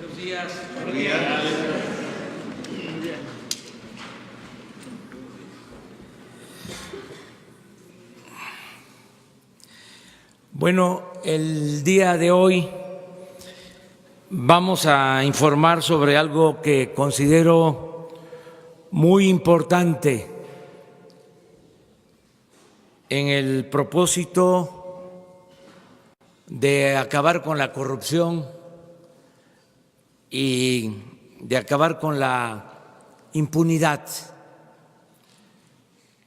Buenos días. Buenos días. Bueno, el día de hoy vamos a informar sobre algo que considero muy importante en el propósito de acabar con la corrupción y de acabar con la impunidad,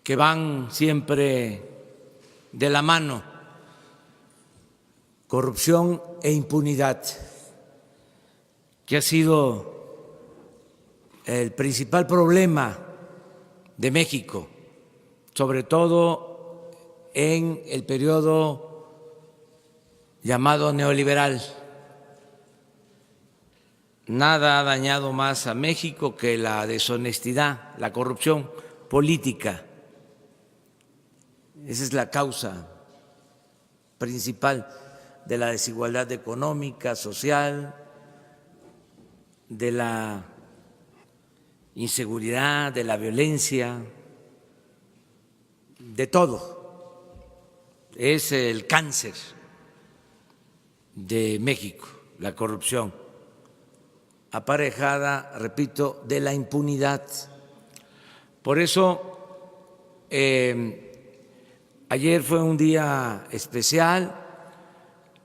que van siempre de la mano, corrupción e impunidad, que ha sido el principal problema de México, sobre todo en el periodo llamado neoliberal. Nada ha dañado más a México que la deshonestidad, la corrupción política. Esa es la causa principal de la desigualdad económica, social, de la inseguridad, de la violencia, de todo. Es el cáncer de México, la corrupción, aparejada, repito, de la impunidad. Por eso, ayer fue un día especial.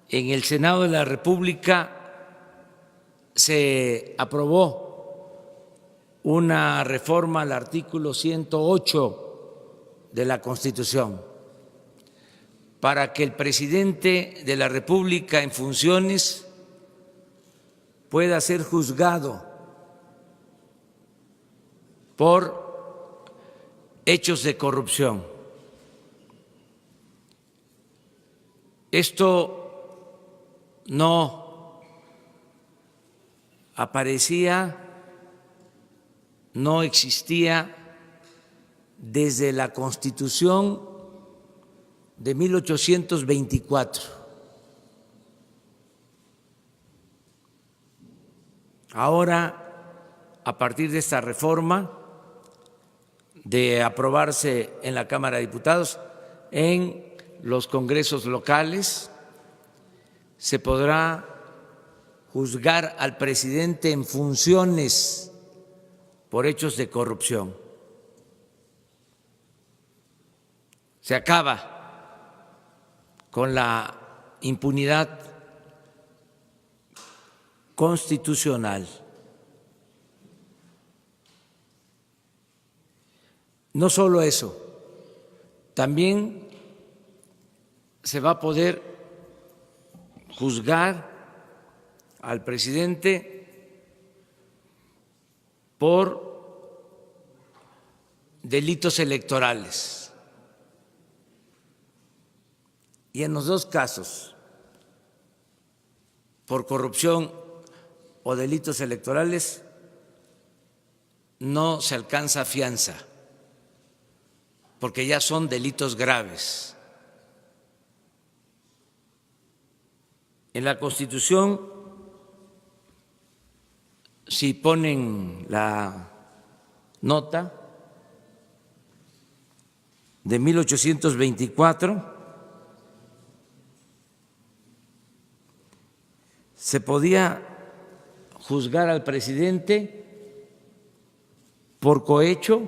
En el Senado de la República se aprobó una reforma al artículo 108 de la Constitución para que el presidente de la República en funciones pueda ser juzgado por hechos de corrupción. Esto no aparecía, no existía desde la Constitución de 1824. Ahora, a partir de esta reforma, de aprobarse en la Cámara de Diputados, en los congresos locales, se podrá juzgar al presidente en funciones por hechos de corrupción. Se acaba con la impunidad constitucional. No solo eso, también se va a poder juzgar al presidente por delitos electorales. Y en los dos casos, por corrupción o delitos electorales, no se alcanza fianza, porque ya son delitos graves. En la Constitución, si ponen la nota de 1824, se podía juzgar al presidente por cohecho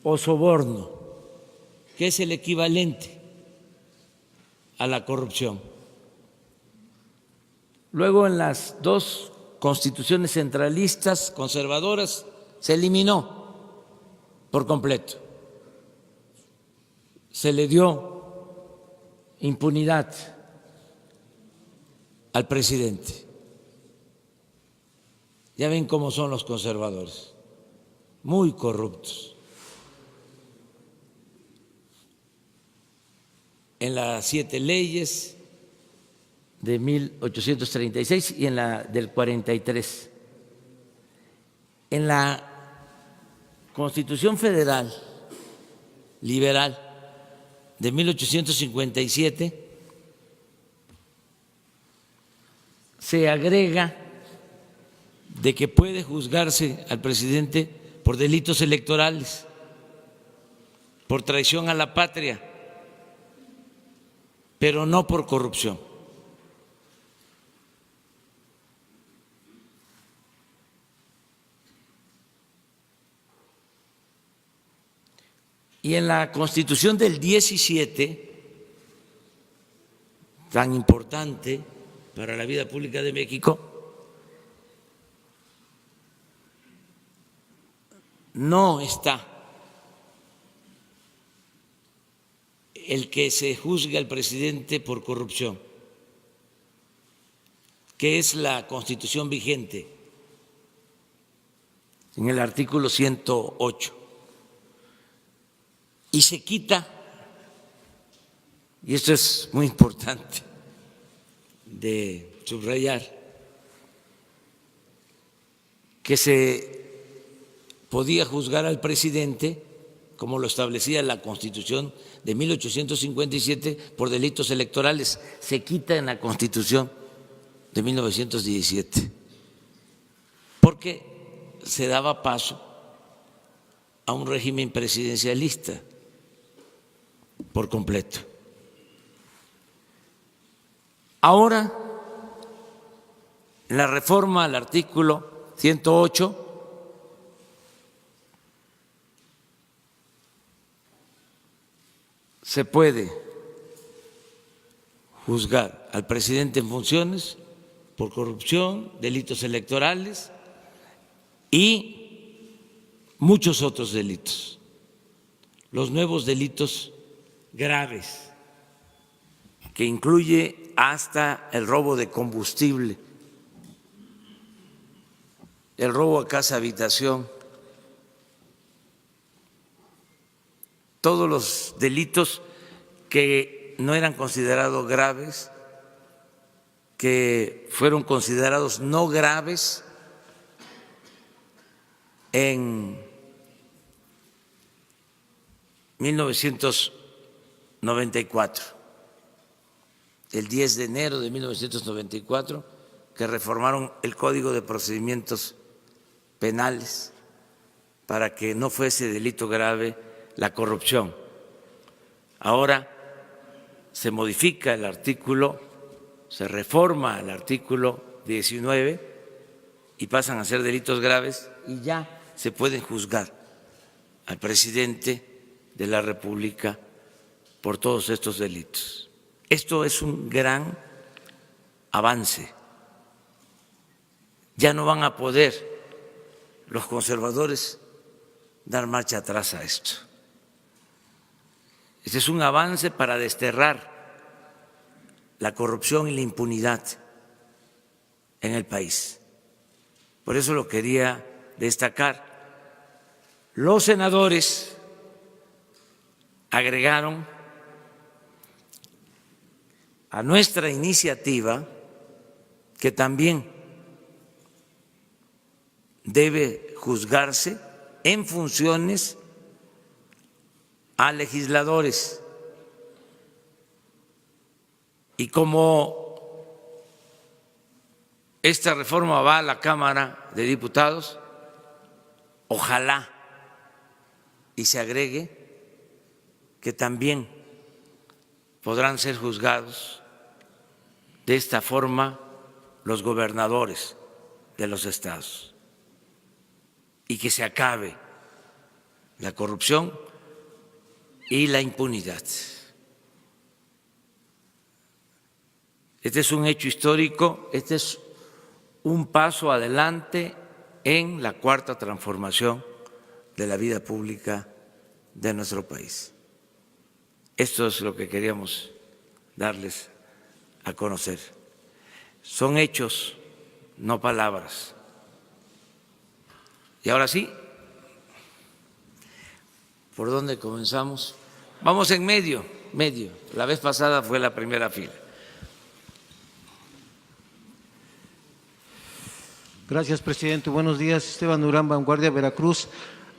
o soborno, que es el equivalente a la corrupción. Luego, en las dos constituciones centralistas conservadoras, se eliminó por completo. Se le dio impunidad al presidente. Ya ven cómo son los conservadores, muy corruptos. En las 7 leyes de 1836 y en la del 43. En la Constitución Federal Liberal de 1857 se agrega de que puede juzgarse al presidente por delitos electorales, por traición a la patria, pero no por corrupción. Y en la Constitución del 17, tan importante para la vida pública de México, no está el que se juzgue al presidente por corrupción, que es la Constitución vigente, en el artículo 108. Y se quita, y esto es muy importante de subrayar, que se podía juzgar al presidente, como lo establecía la Constitución de 1857, por delitos electorales. Se quita en la Constitución de 1917, porque se daba paso a un régimen presidencialista por completo. Ahora, en la reforma al artículo 108, se puede juzgar al presidente en funciones por corrupción, delitos electorales y muchos otros delitos. Los nuevos delitos graves, que incluye hasta el robo de combustible, el robo a casa habitación, todos los delitos que no eran considerados graves, que fueron considerados no graves en 1994, el 10 de enero de 1994, que reformaron el Código de Procedimientos Penales para que no fuese delito grave la corrupción. Ahora se modifica el artículo, se reforma el artículo 19 y pasan a ser delitos graves y ya se pueden juzgar al presidente de la República por todos estos delitos. Esto es un gran avance. Ya no van a poder los conservadores dar marcha atrás a esto. Este es un avance para desterrar la corrupción y la impunidad en el país. Por eso lo quería destacar. Los senadores agregaron a nuestra iniciativa que también debe juzgarse en funciones a legisladores. Y como esta reforma va a la Cámara de Diputados, ojalá y se agregue que también podrán ser juzgados de esta forma los gobernadores de los estados y que se acabe la corrupción y la impunidad. Este es un hecho histórico, este es un paso adelante en la cuarta transformación de la vida pública de nuestro país. Esto es lo que queríamos darles a conocer. Son hechos, no palabras. Y ahora sí, ¿por dónde comenzamos? Vamos en medio. La vez pasada fue la primera fila. Gracias, presidente. Buenos días. Esteban Durán, Vanguardia, Veracruz.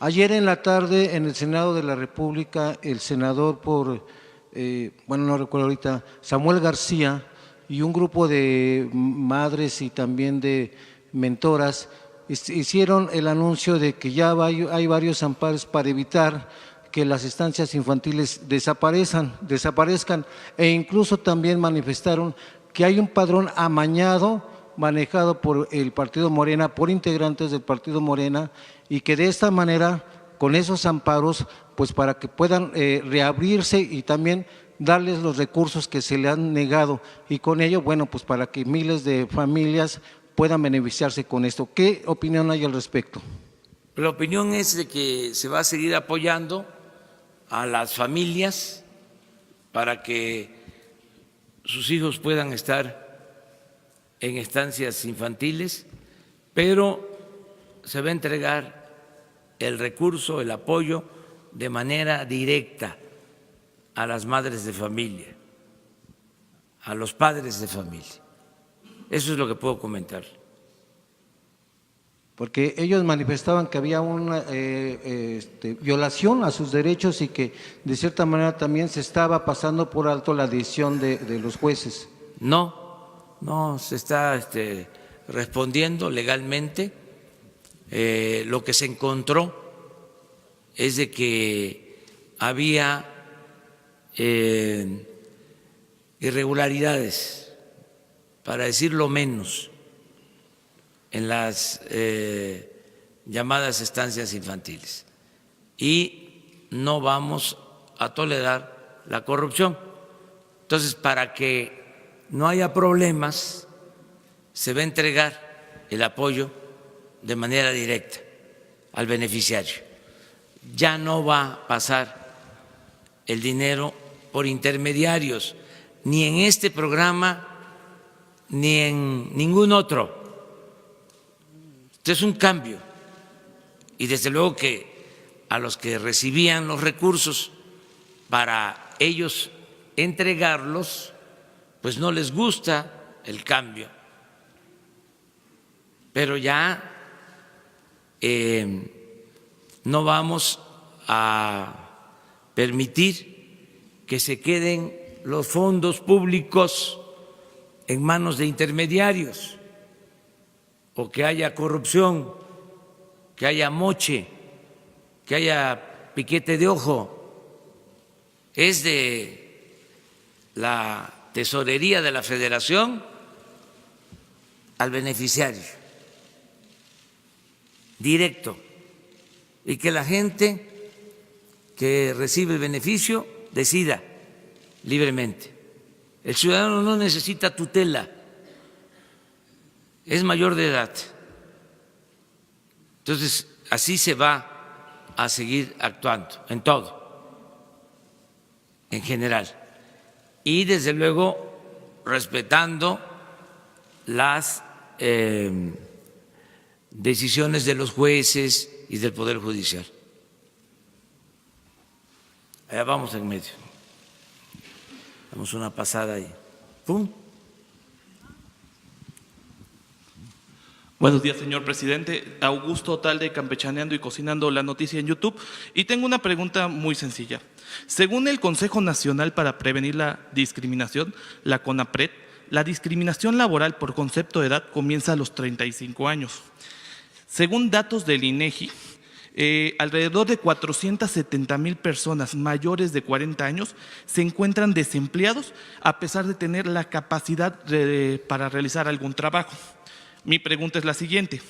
Ayer en la tarde, en el Senado de la República, el senador no recuerdo ahorita, Samuel García y un grupo de madres y también de mentoras hicieron el anuncio de que ya hay varios amparos para evitar que las estancias infantiles desaparezcan, e incluso también manifestaron que hay un padrón amañado manejado por el Partido Morena, por integrantes del Partido Morena, y que de esta manera, con esos amparos, pues para que puedan reabrirse y también darles los recursos que se le han negado, y con ello, bueno, pues para que miles de familias puedan beneficiarse con esto. ¿Qué opinión hay al respecto? La opinión es de que se va a seguir apoyando a las familias para que sus hijos puedan estar en estancias infantiles, pero se va a entregar el recurso, el apoyo de manera directa a las madres de familia, a los padres de familia. Eso es lo que puedo comentar. Porque ellos manifestaban que había una violación a sus derechos y que de cierta manera también se estaba pasando por alto la decisión de los jueces. No se está respondiendo legalmente. Lo que se encontró es de que había irregularidades, para decirlo menos, en las llamadas estancias infantiles, y no vamos a tolerar la corrupción. Entonces, para que no haya problemas, se va a entregar el apoyo de manera directa al beneficiario. Ya no va a pasar el dinero por intermediarios, ni en este programa, ni en ningún otro. Esto es un cambio, y desde luego que a los que recibían los recursos para ellos entregarlos, pues no les gusta el cambio, pero ya no vamos a permitir que se queden los fondos públicos en manos de intermediarios, o que haya corrupción, que haya moche, que haya piquete de ojo. Es de la tesorería de la Federación al beneficiario, directo, y que la gente que recibe el beneficio decida libremente. El ciudadano no necesita tutela, es mayor de edad. Entonces, así se va a seguir actuando en todo, en general, y desde luego respetando las decisiones de los jueces y del Poder Judicial. Allá vamos en medio. Damos una pasada ahí. ¡Pum! Buenos días, señor presidente. Augusto Talde, Campechaneando y Cocinando la Noticia en YouTube. Y tengo una pregunta muy sencilla. Según el Consejo Nacional para Prevenir la Discriminación, la CONAPRED, la discriminación laboral por concepto de edad comienza a los 35 años. Según datos del INEGI, alrededor de 470,000 personas mayores de 40 años se encuentran desempleados a pesar de tener la capacidad para realizar algún trabajo. Mi pregunta es la siguiente: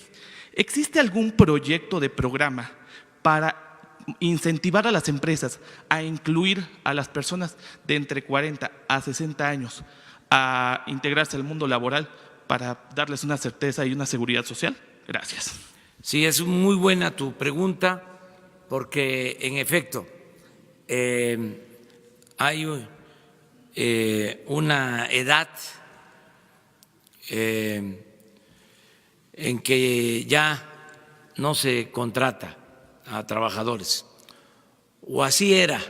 ¿existe algún proyecto de programa para incentivar a las empresas a incluir a las personas de entre 40 a 60 años a integrarse al mundo laboral para darles una certeza y una seguridad social? Gracias. Sí, es muy buena tu pregunta, porque en efecto hay una edad en que ya no se contrata a trabajadores, o así era.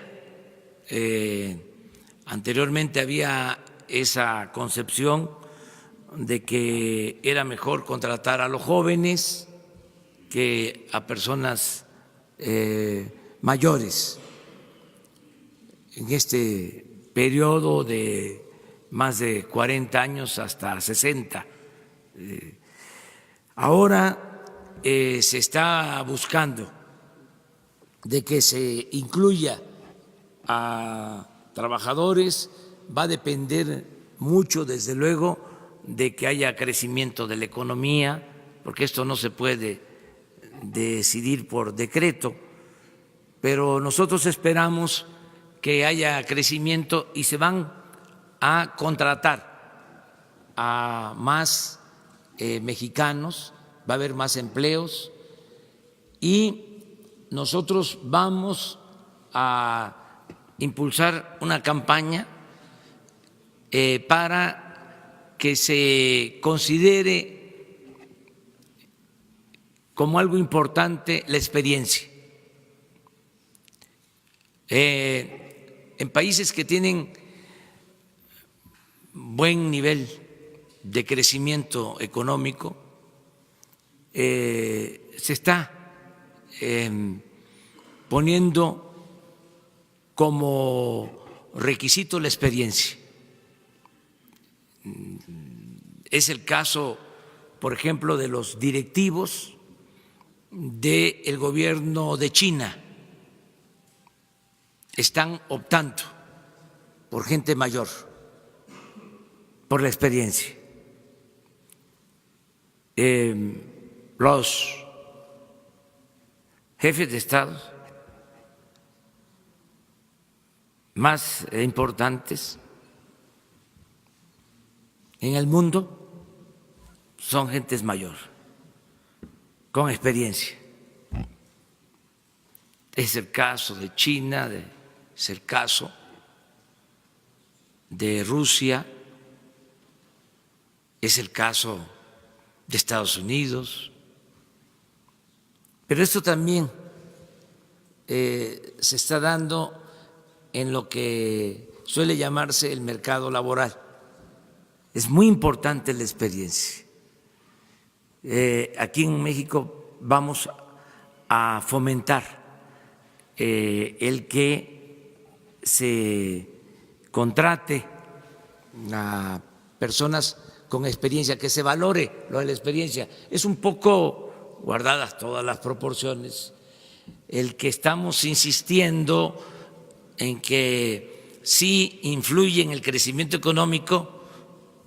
Anteriormente había esa concepción de que era mejor contratar a los jóvenes que a personas mayores. En este periodo de más de 40 años hasta 60. Ahora se está buscando de que se incluya a trabajadores, va a depender mucho, desde luego, de que haya crecimiento de la economía, porque esto no se puede decidir por decreto, pero nosotros esperamos que haya crecimiento y se van a contratar a más mexicanos, va a haber más empleos y nosotros vamos a impulsar una campaña para que se considere como algo importante la experiencia. En países que tienen buen nivel de crecimiento económico, se está poniendo como requisito la experiencia. Es el caso, por ejemplo, de los directivos del gobierno de China. Están optando por gente mayor, por la experiencia. Los jefes de Estado más importantes en el mundo son gentes mayores, con experiencia. Es el caso de China, es el caso de Rusia, es el caso de Estados Unidos, pero esto también se está dando en lo que suele llamarse el mercado laboral. Es muy importante la experiencia. Aquí en México vamos a fomentar el que se contrate a personas con experiencia, que se valore lo de la experiencia. Es un poco, guardadas todas las proporciones, el que estamos insistiendo en que sí influye en el crecimiento económico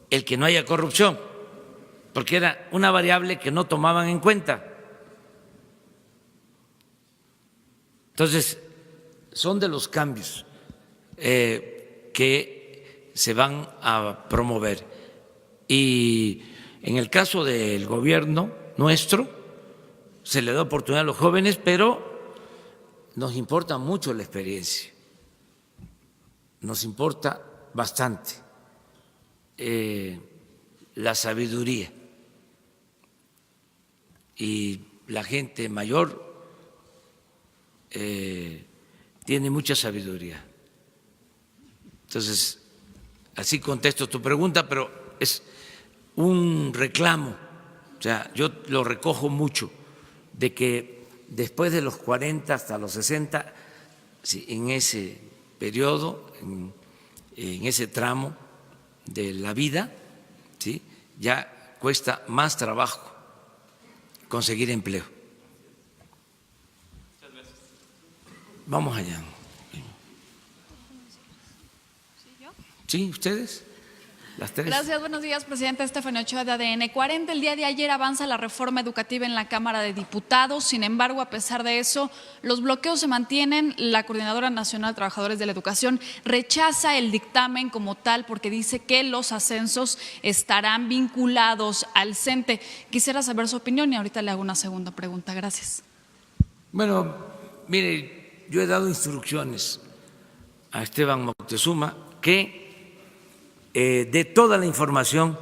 el que no haya corrupción, porque era una variable que no tomaban en cuenta. Entonces, son de los cambios que se van a promover. Y en el caso del gobierno nuestro, se le da oportunidad a los jóvenes, pero nos importa mucho la experiencia, nos importa bastante la sabiduría. Y la gente mayor tiene mucha sabiduría. Entonces, así contesto tu pregunta, pero es un reclamo, o sea, yo lo recojo mucho, de que después de los 40 hasta los 60, sí, en ese periodo, en ese tramo de la vida, ¿sí?, ya cuesta más trabajo conseguir empleo. Vamos allá. ¿Sí, ustedes? Las tres. Gracias, buenos días, presidente. Estefanía Ochoa de ADN 40. El día de ayer avanza la reforma educativa en la Cámara de Diputados. Sin embargo, a pesar de eso, los bloqueos se mantienen. La Coordinadora Nacional de Trabajadores de la Educación rechaza el dictamen como tal porque dice que los ascensos estarán vinculados al CENTE. Quisiera saber su opinión y ahorita le hago una segunda pregunta. Gracias. Bueno, mire, yo he dado instrucciones a Esteban Moctezuma que de toda la información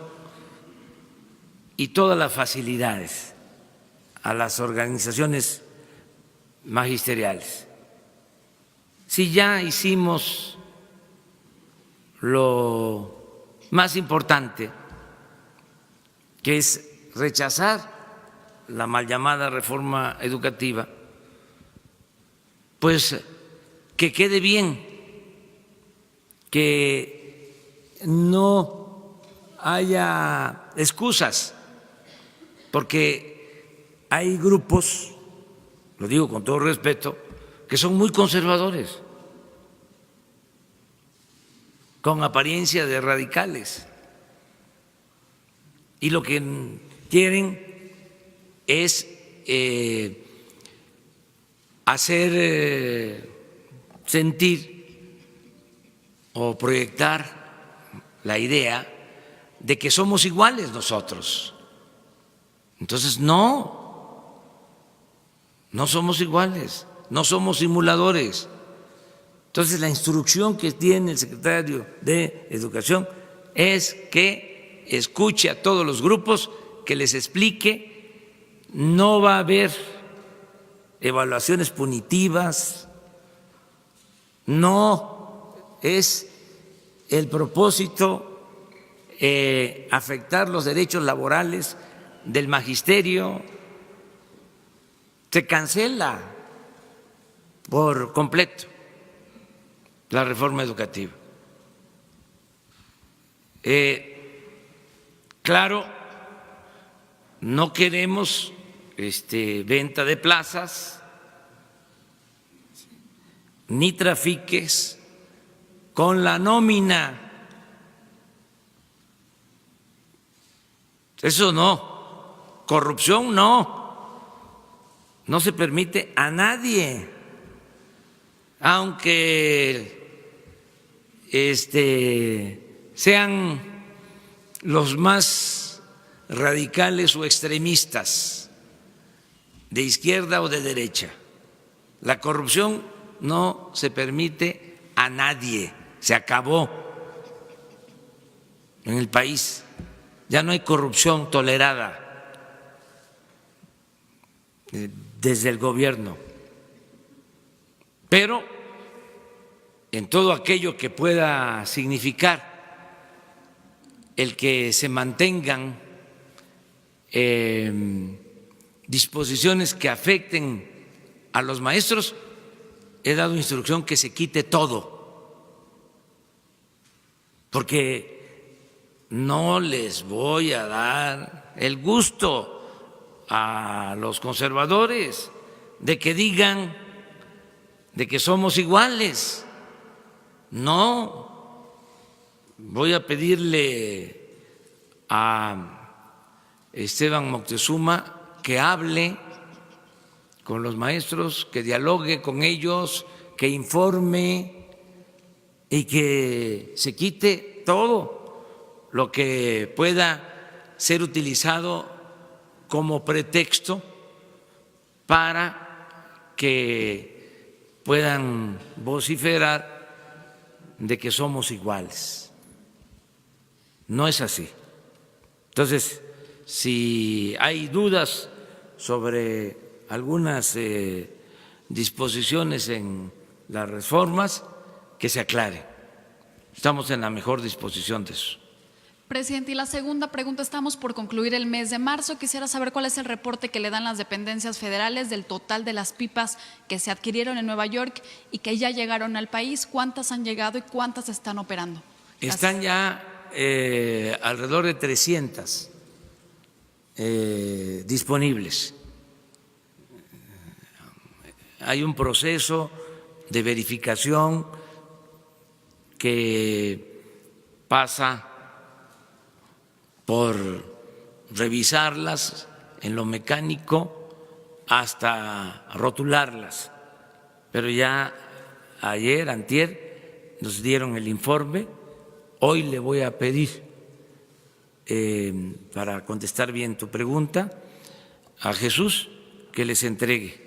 y todas las facilidades a las organizaciones magisteriales. Si ya hicimos lo más importante, que es rechazar la mal llamada reforma educativa, pues que quede bien, que no haya excusas, porque hay grupos, lo digo con todo respeto, que son muy conservadores, con apariencia de radicales, y lo que quieren es hacer sentir o proyectar la idea de que somos iguales nosotros. Entonces, no somos iguales, no somos simuladores. Entonces, la instrucción que tiene el secretario de Educación es que escuche a todos los grupos, que les explique, no va a haber evaluaciones punitivas, no es el propósito afectar los derechos laborales del magisterio, se cancela por completo la reforma educativa. Claro, no queremos venta de plazas ni trafiques con la nómina. Eso no, corrupción no se permite a nadie, aunque sean los más radicales o extremistas, de izquierda o de derecha. La corrupción no se permite a nadie, se acabó en el país. Ya no hay corrupción tolerada desde el gobierno, pero en todo aquello que pueda significar el que se mantengan disposiciones que afecten a los maestros, he dado instrucción que se quite todo, porque no les voy a dar el gusto a los conservadores de que digan de que somos iguales. No, voy a pedirle a Esteban Moctezuma que hable con los maestros, que dialogue con ellos, que informe y que se quite todo lo que pueda ser utilizado como pretexto para que puedan vociferar de que somos iguales. No es así. Entonces, si hay dudas sobre algunas disposiciones en las reformas, que se aclare. Estamos en la mejor disposición de eso. Presidente, y la segunda pregunta, estamos por concluir el mes de marzo. Quisiera saber cuál es el reporte que le dan las dependencias federales del total de las pipas que se adquirieron en Nueva York y que ya llegaron al país. ¿Cuántas han llegado y cuántas están operando? Están ya alrededor de 300 disponibles. Hay un proceso de verificación que pasa por revisarlas en lo mecánico hasta rotularlas. Pero ya ayer, antier, nos dieron el informe. Hoy le voy a pedir, para contestar bien tu pregunta, a Jesús que les entregue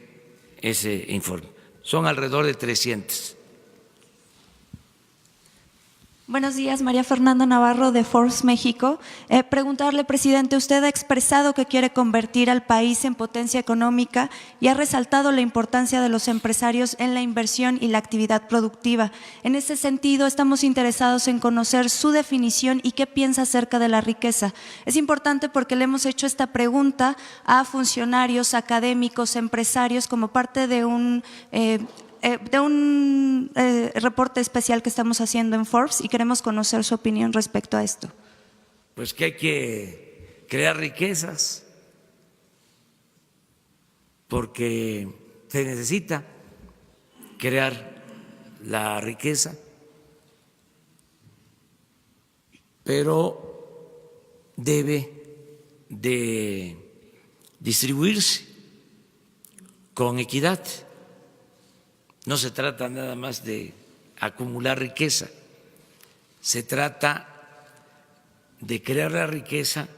ese informe. Son alrededor de 300. Buenos días, María Fernanda Navarro de Forbes México. Preguntarle, presidente, usted ha expresado que quiere convertir al país en potencia económica y ha resaltado la importancia de los empresarios en la inversión y la actividad productiva. En ese sentido, estamos interesados en conocer su definición y qué piensa acerca de la riqueza. Es importante porque le hemos hecho esta pregunta a funcionarios, académicos, empresarios, como parte de un reporte especial que estamos haciendo en Forbes y queremos conocer su opinión respecto a esto. Pues que hay que crear riquezas, porque se necesita crear la riqueza, pero debe de distribuirse con equidad. No se trata nada más de acumular riqueza, se trata de crear la riqueza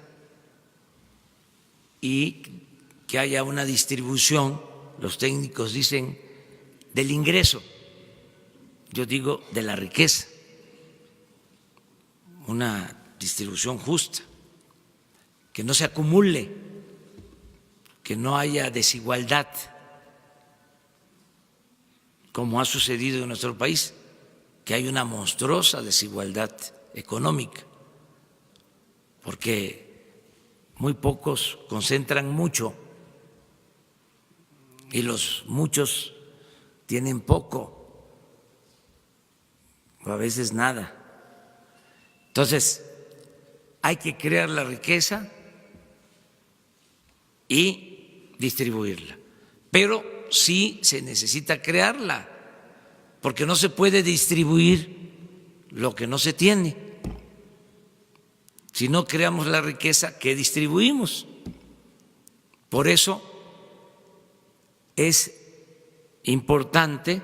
y que haya una distribución, los técnicos dicen, del ingreso, yo digo de la riqueza, una distribución justa, que no se acumule, que no haya desigualdad, como ha sucedido en nuestro país, que hay una monstruosa desigualdad económica, porque muy pocos concentran mucho y los muchos tienen poco o a veces nada. Entonces, hay que crear la riqueza y distribuirla, pero sí se necesita crearla, porque no se puede distribuir lo que no se tiene. Si no creamos la riqueza, ¿qué distribuimos? Por eso es importante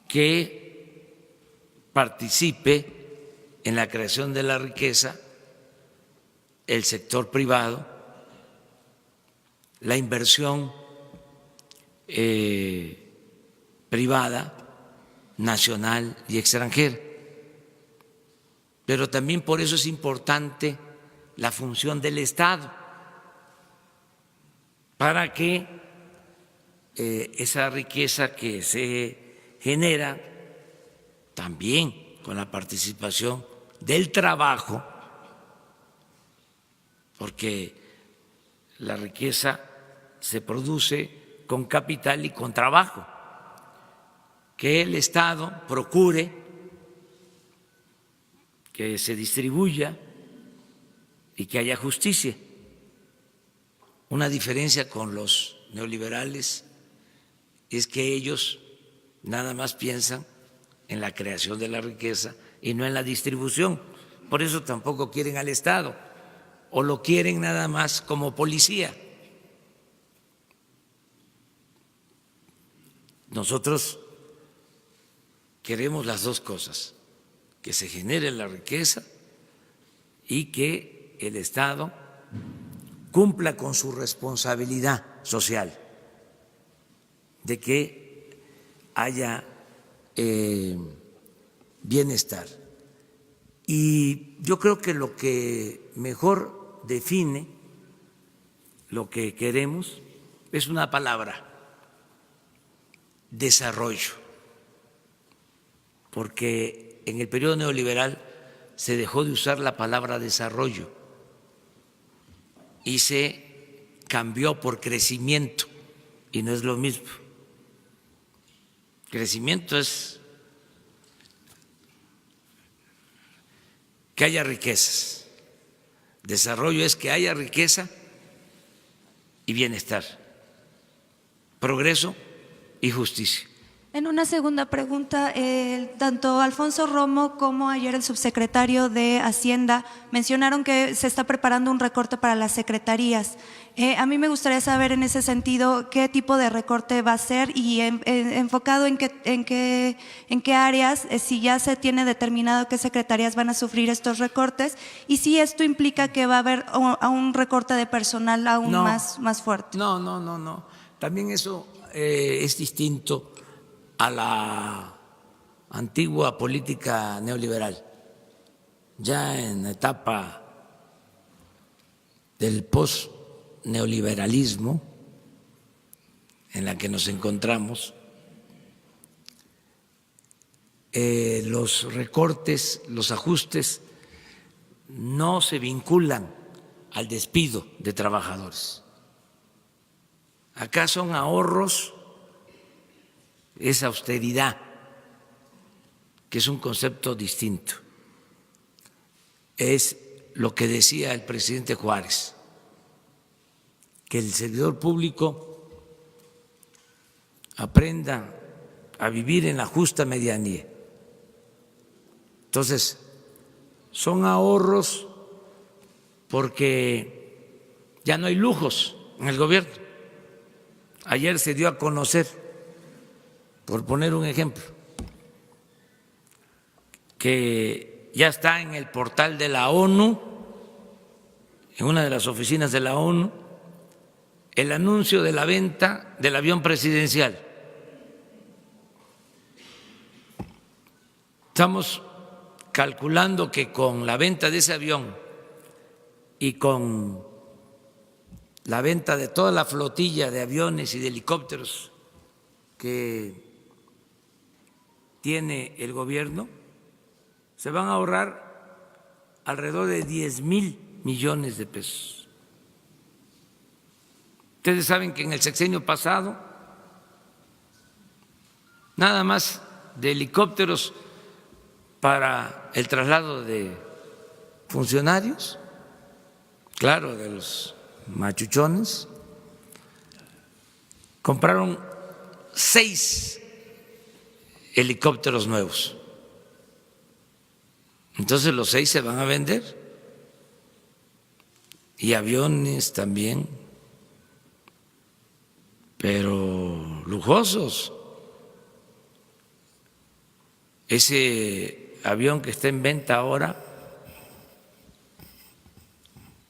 que participe en la creación de la riqueza el sector privado, la inversión privada, nacional y extranjera. Pero también por eso es importante la función del Estado, para que esa riqueza que se genera, también con la participación del trabajo, porque la riqueza se produce con capital y con trabajo, que el Estado procure que se distribuya y que haya justicia. Una diferencia con los neoliberales es que ellos nada más piensan en la creación de la riqueza y no en la distribución. Por eso tampoco quieren al Estado, o lo quieren nada más como policía. Nosotros queremos las dos cosas, que se genere la riqueza y que el Estado cumpla con su responsabilidad social de que haya bienestar. Y yo creo que lo que mejor define lo que queremos es una palabra: desarrollo, porque en el periodo neoliberal se dejó de usar la palabra desarrollo y se cambió por crecimiento, y no es lo mismo. Crecimiento es que haya riquezas, desarrollo es que haya riqueza y bienestar, progreso y justicia. En una segunda pregunta, tanto Alfonso Romo como ayer el subsecretario de Hacienda mencionaron que se está preparando un recorte para las secretarías. A mí me gustaría saber en ese sentido qué tipo de recorte va a ser y enfocado en qué áreas, si ya se tiene determinado qué secretarías van a sufrir estos recortes y si esto implica que va a haber un recorte de personal aún más fuerte. No. También eso es distinto a la antigua política neoliberal. Ya en la etapa del post-neoliberalismo en la que nos encontramos, los recortes, los ajustes no se vinculan al despido de trabajadores. Acá son ahorros, es austeridad, que es un concepto distinto. Es lo que decía el presidente Juárez: que el servidor público aprenda a vivir en la justa medianía. Entonces, son ahorros porque ya no hay lujos en el gobierno. Ayer se dio a conocer, por poner un ejemplo, que ya está en el portal de la ONU, en una de las oficinas de la ONU, el anuncio de la venta del avión presidencial. Estamos calculando que con la venta de ese avión y con la venta de toda la flotilla de aviones y de helicópteros que tiene el gobierno, se van a ahorrar alrededor de 10,000 millones de pesos. Ustedes saben que en el sexenio pasado, nada más de helicópteros para el traslado de funcionarios, claro, de los machuchones, compraron 6 helicópteros nuevos. Entonces los 6 se van a vender, y aviones también, pero lujosos. Ese avión que está en venta ahora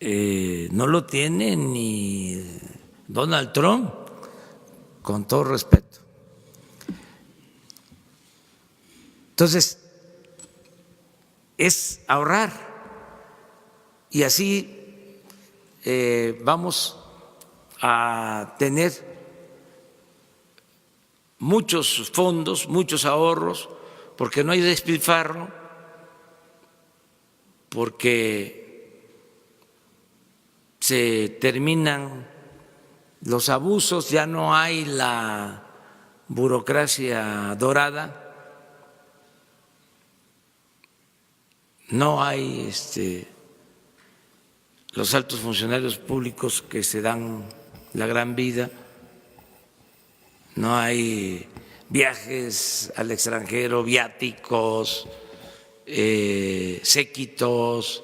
no lo tiene ni Donald Trump, con todo respeto. Entonces, es ahorrar, y así vamos a tener muchos fondos, muchos ahorros, porque no hay despilfarro, porque se terminan los abusos, ya no hay la burocracia dorada, no hay los altos funcionarios públicos que se dan la gran vida, no hay viajes al extranjero, viáticos, séquitos,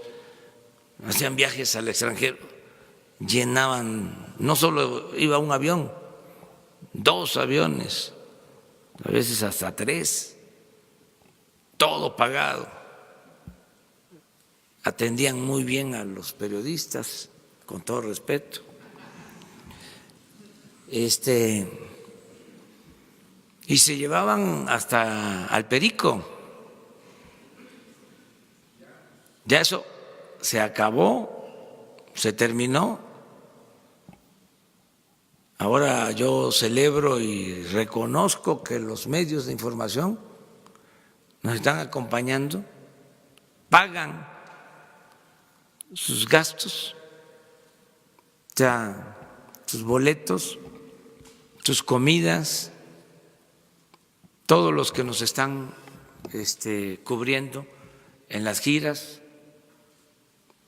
hacían viajes al extranjero, llenaban, no solo iba un avión, 2 aviones, a veces hasta 3, todo pagado. Atendían muy bien a los periodistas, con todo respeto. Y se llevaban hasta al perico. Ya eso se acabó, se terminó. Ahora yo celebro y reconozco que los medios de información nos están acompañando, pagan sus gastos, o sea, sus boletos, sus comidas, todos los que nos están cubriendo en las giras.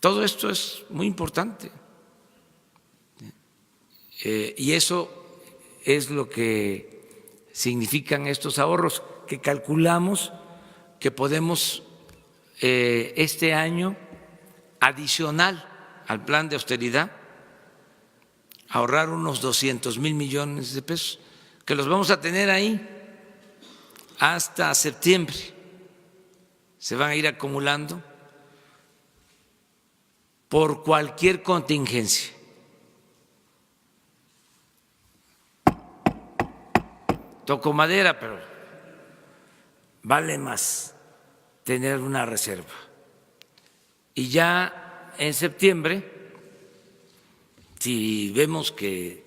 Todo esto es muy importante, y eso es lo que significan estos ahorros que calculamos que podemos este año, adicional al plan de austeridad, ahorrar unos 200,000 millones de pesos, que los vamos a tener ahí hasta septiembre. Se van a ir acumulando por cualquier contingencia. Toco madera, pero vale más tener una reserva. Y ya en septiembre, si vemos que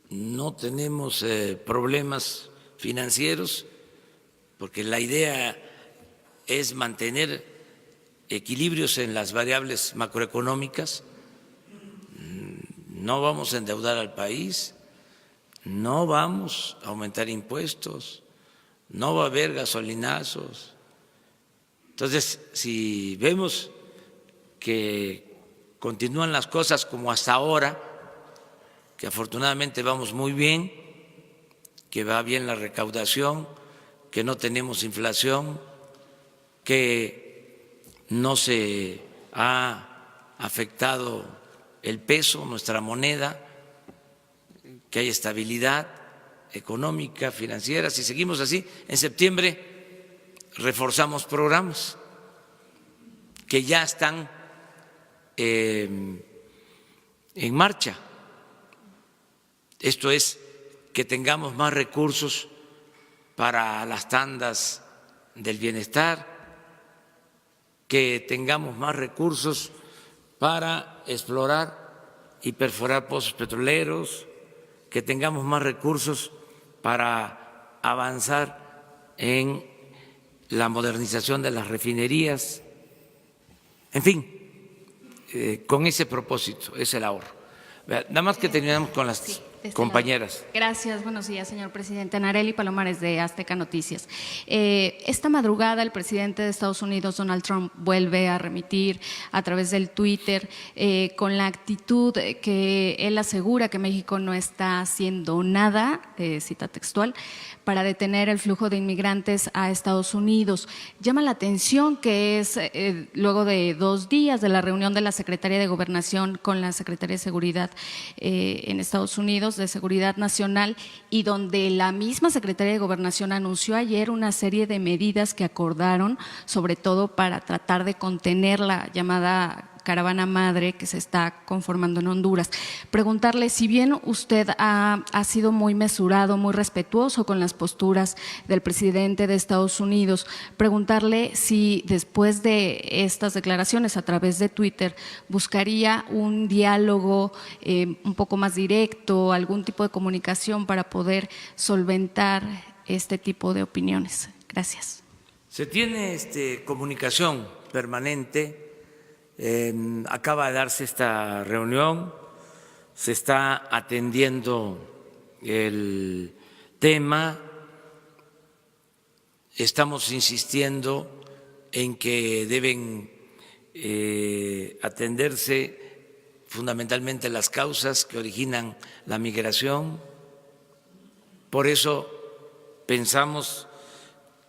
no tenemos problemas financieros, porque la idea es mantener equilibrios en las variables macroeconómicas, no vamos a endeudar al país, no vamos a aumentar impuestos, no va a haber gasolinazos. Entonces, si vemos que continúan las cosas como hasta ahora, que afortunadamente vamos muy bien, que va bien la recaudación, que no tenemos inflación, que no se ha afectado el peso, nuestra moneda, que hay estabilidad económica, financiera. Si seguimos así, en septiembre reforzamos programas que ya están en marcha. Esto es, que tengamos más recursos para las tandas del bienestar, que tengamos más recursos para explorar y perforar pozos petroleros, que tengamos más recursos para avanzar en la modernización de las refinerías, en fin, con ese propósito es el ahorro. Nada más que terminamos con las compañeras. Gracias, buenos días, señor presidente. Nareli Palomares, de Azteca Noticias. Esta madrugada el presidente de Estados Unidos, Donald Trump, vuelve a remitir a través del Twitter con la actitud que él asegura que México no está haciendo nada, cita textual, para detener el flujo de inmigrantes a Estados Unidos. Llama la atención que es luego de 2 días de la reunión de la Secretaría de Gobernación con la Secretaría de Seguridad en Estados Unidos, de Seguridad Nacional, y donde la misma Secretaría de Gobernación anunció ayer una serie de medidas que acordaron, sobre todo para tratar de contener la llamada caravana madre que se está conformando en Honduras. Preguntarle, si bien usted ha sido muy mesurado, muy respetuoso con las posturas del presidente de Estados Unidos, preguntarle si después de estas declaraciones a través de Twitter buscaría un diálogo un poco más directo, algún tipo de comunicación para poder solventar este tipo de opiniones. Gracias. Se tiene comunicación permanente. Acaba de darse esta reunión, se está atendiendo el tema, estamos insistiendo en que deben atenderse fundamentalmente las causas que originan la migración. Por eso pensamos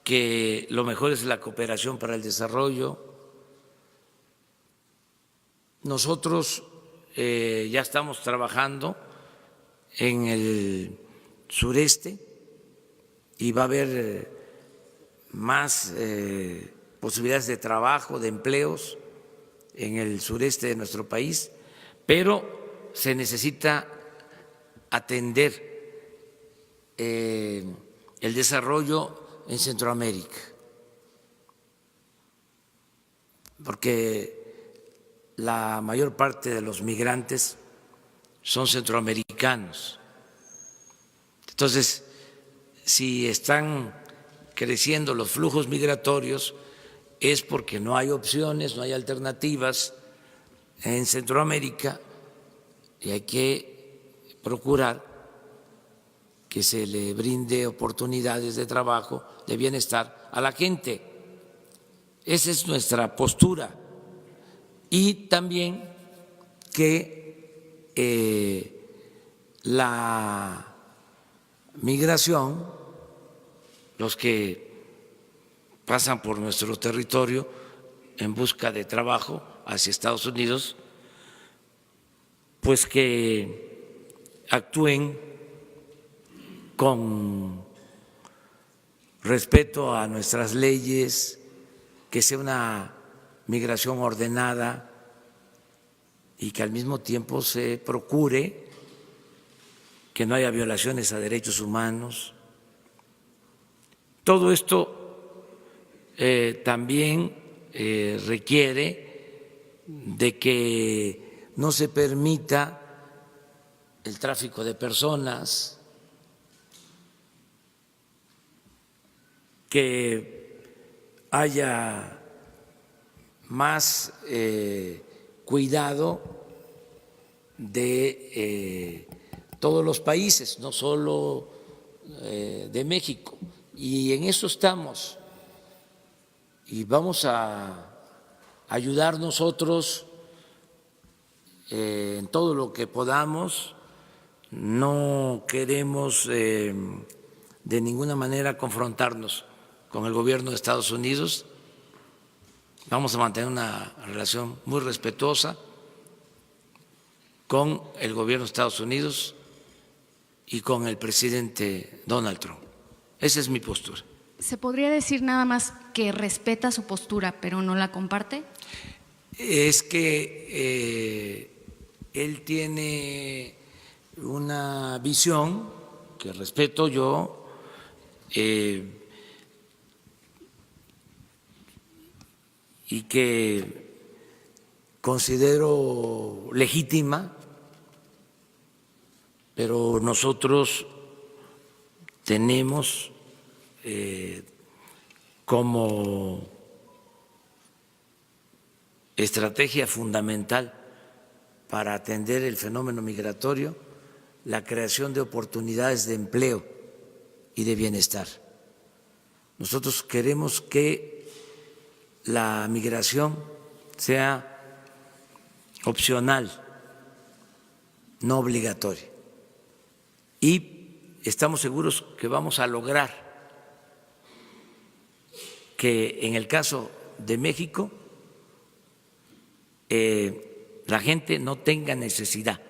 que lo mejor es la cooperación para el desarrollo. Nosotros ya estamos trabajando en el sureste y va a haber más posibilidades de trabajo, de empleos en el sureste de nuestro país, pero se necesita atender el desarrollo en Centroamérica, porque la mayor parte de los migrantes son centroamericanos. Entonces, si están creciendo los flujos migratorios, es porque no hay opciones, no hay alternativas en Centroamérica, y hay que procurar que se le brinde oportunidades de trabajo, de bienestar a la gente. Esa es nuestra postura. Y también que la migración, los que pasan por nuestro territorio en busca de trabajo hacia Estados Unidos, pues que actúen con respeto a nuestras leyes, que sea una migración ordenada y que al mismo tiempo se procure que no haya violaciones a derechos humanos. Todo esto también requiere de que no se permita el tráfico de personas, que haya más cuidado de todos los países, no solo de México. Y en eso estamos. Y vamos a ayudar nosotros en todo lo que podamos. no queremos de ninguna manera confrontarnos con el gobierno de Estados Unidos. Vamos a mantener una relación muy respetuosa con el gobierno de Estados Unidos y con el presidente Donald Trump. Esa es mi postura. ¿Se podría decir nada más que respeta su postura, pero no la comparte? Es que él tiene una visión que respeto yo, y que considero legítima, pero nosotros tenemos como estrategia fundamental para atender el fenómeno migratorio la creación de oportunidades de empleo y de bienestar. Nosotros queremos que la migración sea opcional, no obligatoria. Y estamos seguros que vamos a lograr que en el caso de México la gente no tenga necesidad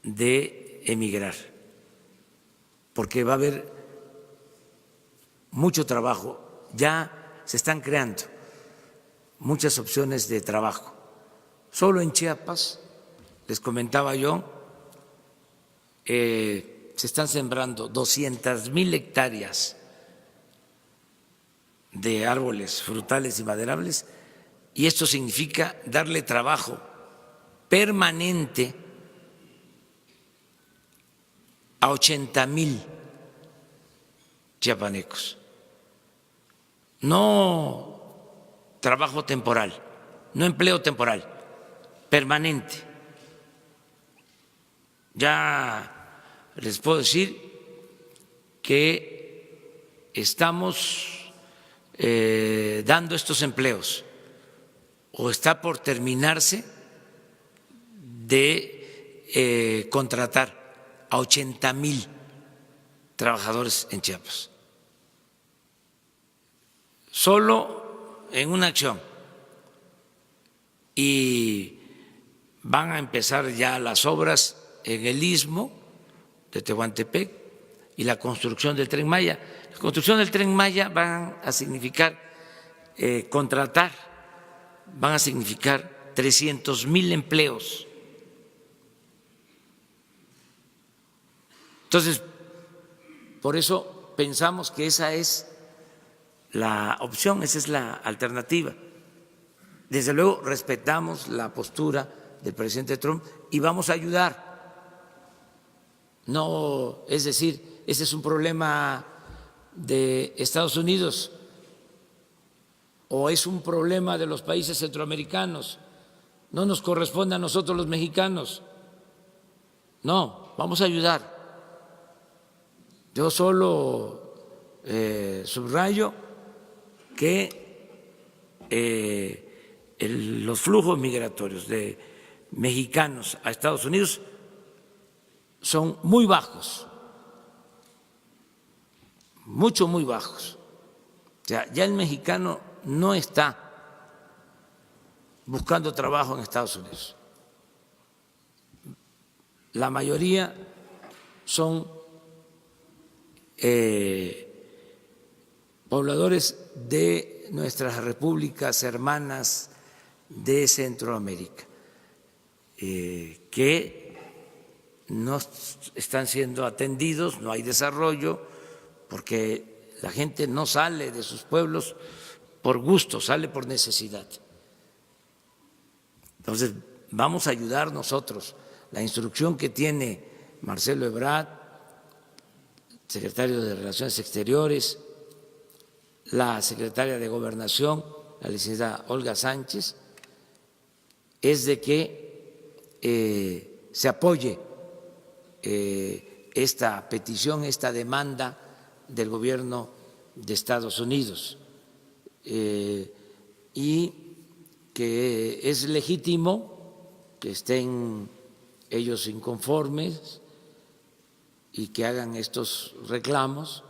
de emigrar, porque va a haber mucho trabajo. Ya se están creando muchas opciones de trabajo. Solo en Chiapas, les comentaba yo, se están sembrando 200,000 hectáreas de árboles frutales y maderables, y esto significa darle trabajo permanente a 80,000 chiapanecos. No trabajo temporal, no empleo temporal, permanente. Ya les puedo decir que estamos dando estos empleos, o está por terminarse de contratar a 80,000 trabajadores en Chiapas. Solo en una acción. Y van a empezar ya las obras en el Istmo de Tehuantepec y la construcción del Tren Maya. La construcción del Tren Maya van a significar contratar, van a significar 300,000 empleos. Entonces, por eso pensamos que esa es la opción, esa es la alternativa. Desde luego respetamos la postura del presidente Trump y vamos a ayudar. No, es decir, ese es un problema de Estados Unidos o es un problema de los países centroamericanos. No nos corresponde a nosotros los mexicanos. No, vamos a ayudar. Yo solo subrayo que los flujos migratorios de mexicanos a Estados Unidos son muy bajos, muy bajos. O sea, ya el mexicano no está buscando trabajo en Estados Unidos. La mayoría son pobladores de nuestras repúblicas hermanas de Centroamérica, que no están siendo atendidos, no hay desarrollo, porque la gente no sale de sus pueblos por gusto, sale por necesidad. Entonces, vamos a ayudar nosotros. La instrucción que tiene Marcelo Ebrard, secretario de Relaciones Exteriores, la secretaria de Gobernación, la licenciada Olga Sánchez, es de que se apoye esta petición, esta demanda del gobierno de Estados Unidos, y que es legítimo que estén ellos inconformes y que hagan estos reclamos,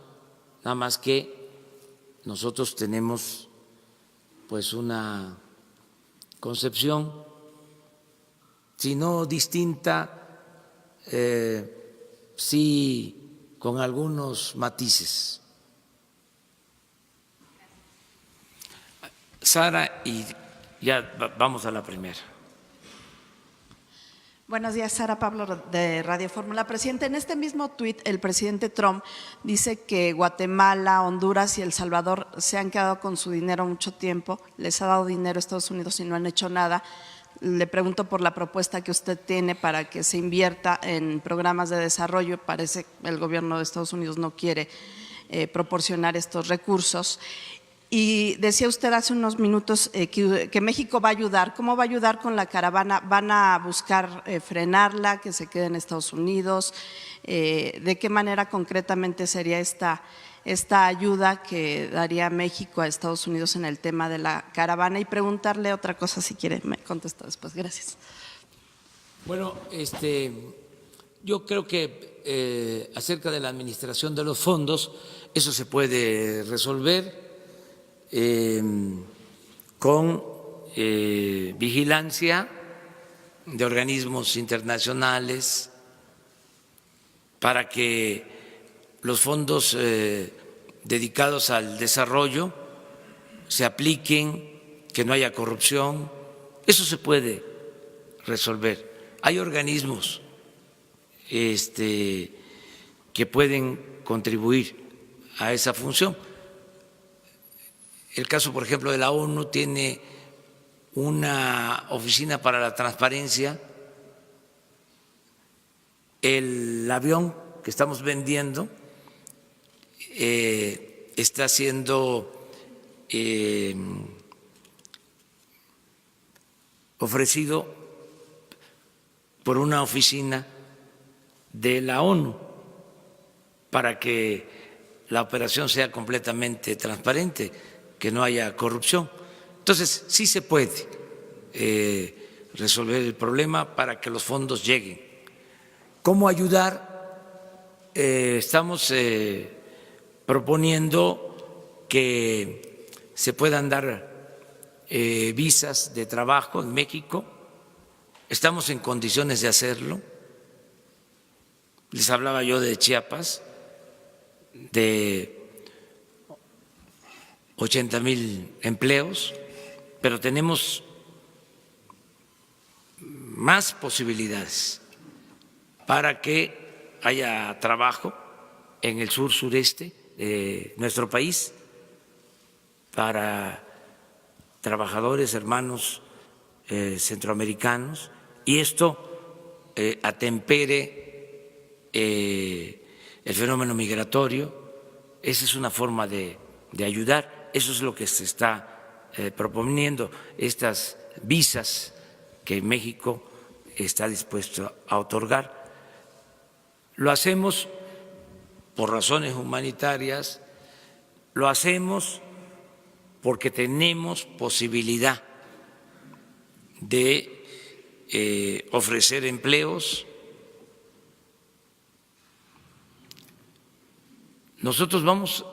nada más que nosotros tenemos pues una concepción, si no distinta, sí con algunos matices. Sara, y ya vamos a la primera. Buenos días, Sara Pablo de Radio Fórmula. Presidente, en este mismo tuit el presidente Trump dice que Guatemala, Honduras y El Salvador se han quedado con su dinero mucho tiempo, les ha dado dinero a Estados Unidos y no han hecho nada. Le pregunto por la propuesta que usted tiene para que se invierta en programas de desarrollo. Parece que el gobierno de Estados Unidos no quiere proporcionar estos recursos. Y decía usted hace unos minutos que México va a ayudar. ¿Cómo va a ayudar con la caravana? ¿Van a buscar frenarla, que se quede en Estados Unidos? ¿De qué manera concretamente sería esta ayuda que daría México a Estados Unidos en el tema de la caravana? Y preguntarle otra cosa, si quiere, me contesta después. Gracias. Bueno, yo creo que acerca de la administración de los fondos, eso se puede resolver con vigilancia de organismos internacionales para que los fondos dedicados al desarrollo se apliquen, que no haya corrupción. Eso se puede resolver. Hay organismos que pueden contribuir a esa función. El caso, por ejemplo, de la ONU tiene una oficina para la transparencia. El avión que estamos vendiendo está siendo ofrecido por una oficina de la ONU para que la operación sea completamente transparente, que no haya corrupción. Entonces, sí se puede resolver el problema para que los fondos lleguen. ¿Cómo ayudar? Estamos proponiendo que se puedan dar visas de trabajo en México. Estamos en condiciones de hacerlo. Les hablaba yo de Chiapas, de 80,000 empleos, pero tenemos más posibilidades para que haya trabajo en el sur sureste de nuestro país para trabajadores, hermanos centroamericanos, y esto atempere el fenómeno migratorio. Esa es una forma de ayudar. Eso es lo que se está proponiendo, estas visas que México está dispuesto a otorgar. Lo hacemos por razones humanitarias, lo hacemos porque tenemos posibilidad de ofrecer empleos. Nosotros vamos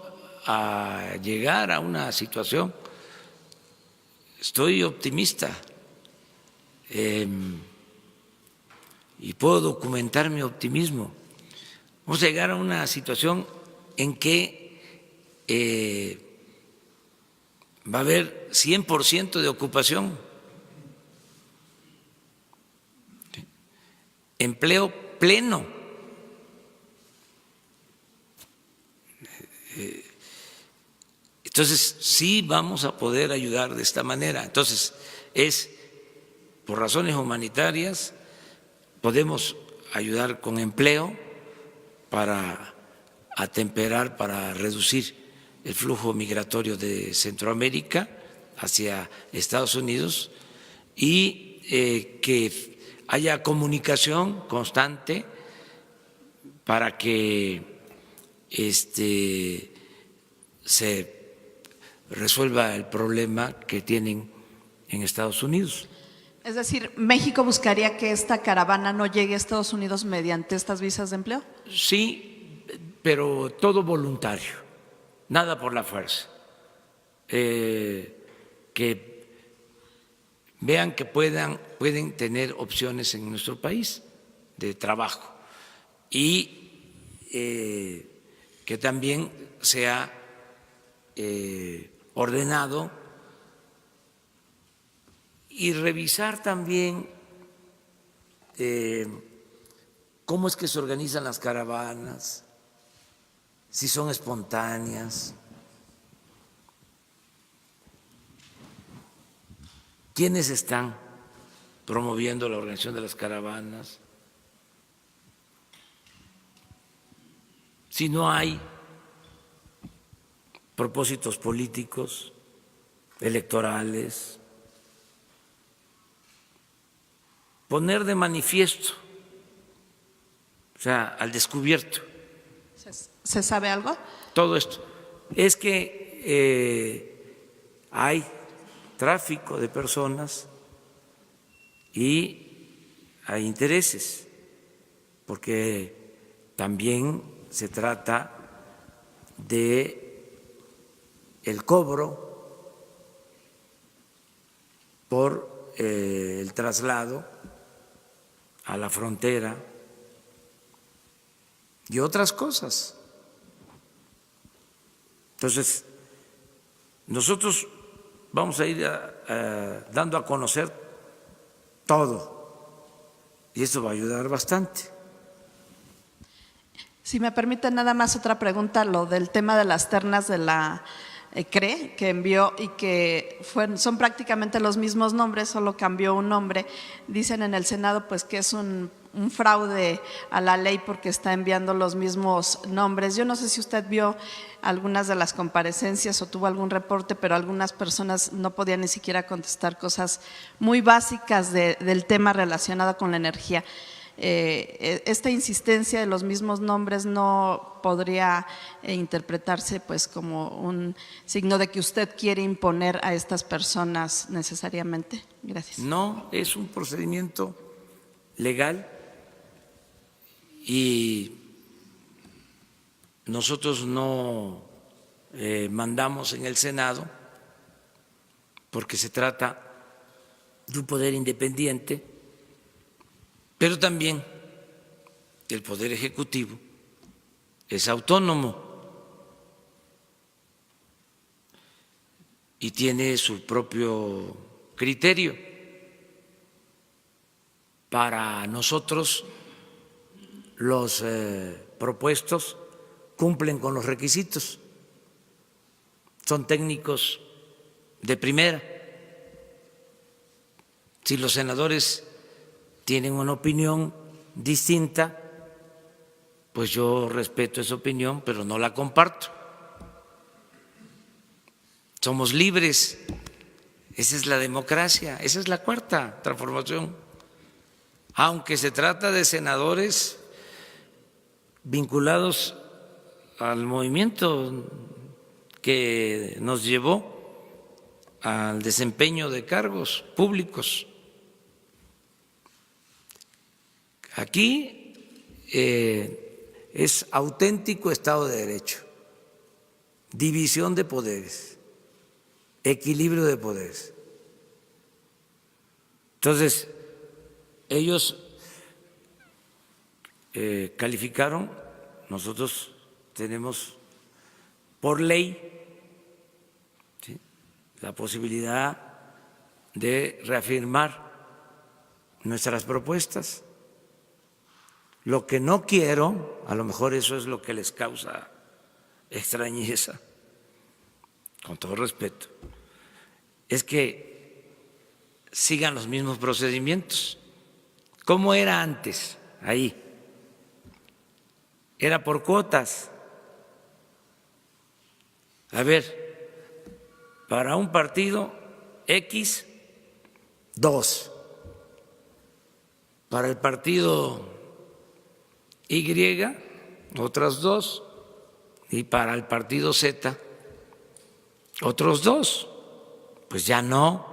a llegar a una situación, estoy optimista y puedo documentar mi optimismo. Vamos a llegar a una situación en que va a haber 100% de ocupación, empleo pleno. Entonces, sí vamos a poder ayudar de esta manera. Entonces, es por razones humanitarias, podemos ayudar con empleo para atemperar, para reducir el flujo migratorio de Centroamérica hacia Estados Unidos, y que haya comunicación constante para que se resuelva el problema que tienen en Estados Unidos. Es decir, ¿México buscaría que esta caravana no llegue a Estados Unidos mediante estas visas de empleo? Sí, pero todo voluntario, nada por la fuerza. Que vean que pueden tener opciones en nuestro país de trabajo y que también sea ordenado y revisar también cómo es que se organizan las caravanas, si son espontáneas, quiénes están promoviendo la organización de las caravanas, si no hay propósitos políticos, electorales, poner de manifiesto, o sea, al descubierto. ¿Se sabe algo? Todo esto. Es que hay tráfico de personas y hay intereses, porque también se trata de el cobro por el traslado a la frontera y otras cosas. Entonces, nosotros vamos a ir dando a conocer todo y eso va a ayudar bastante. Si me permiten nada más otra pregunta, lo del tema de las ternas de la CRE que envió y que son prácticamente los mismos nombres, solo cambió un nombre. Dicen en el Senado pues que es un fraude a la ley porque está enviando los mismos nombres. Yo no sé si usted vio algunas de las comparecencias o tuvo algún reporte, pero algunas personas no podían ni siquiera contestar cosas muy básicas del tema relacionado con la energía. Esta insistencia de los mismos nombres no podría interpretarse pues como un signo de que usted quiere imponer a estas personas necesariamente. Gracias. No, es un procedimiento legal y nosotros no mandamos en el Senado porque se trata de un poder independiente, pero también el Poder Ejecutivo es autónomo y tiene su propio criterio. Para nosotros, los propuestos cumplen con los requisitos, son técnicos de primera. Si los senadores tienen una opinión distinta, pues yo respeto esa opinión, pero no la comparto. Somos libres, esa es la democracia, esa es la cuarta transformación. Aunque se trata de senadores vinculados al movimiento que nos llevó al desempeño de cargos públicos. Aquí es auténtico Estado de Derecho, división de poderes, equilibrio de poderes. Entonces, ellos calificaron, nosotros tenemos por ley, ¿sí?, la posibilidad de reafirmar nuestras propuestas. Lo que no quiero, a lo mejor eso es lo que les causa extrañeza, con todo respeto, es que sigan los mismos procedimientos. ¿Cómo era antes? Ahí. Era por cuotas. A ver, para un partido X, 2. Para el partido Y, otras 2, y para el partido Z, otros 2. Pues ya no,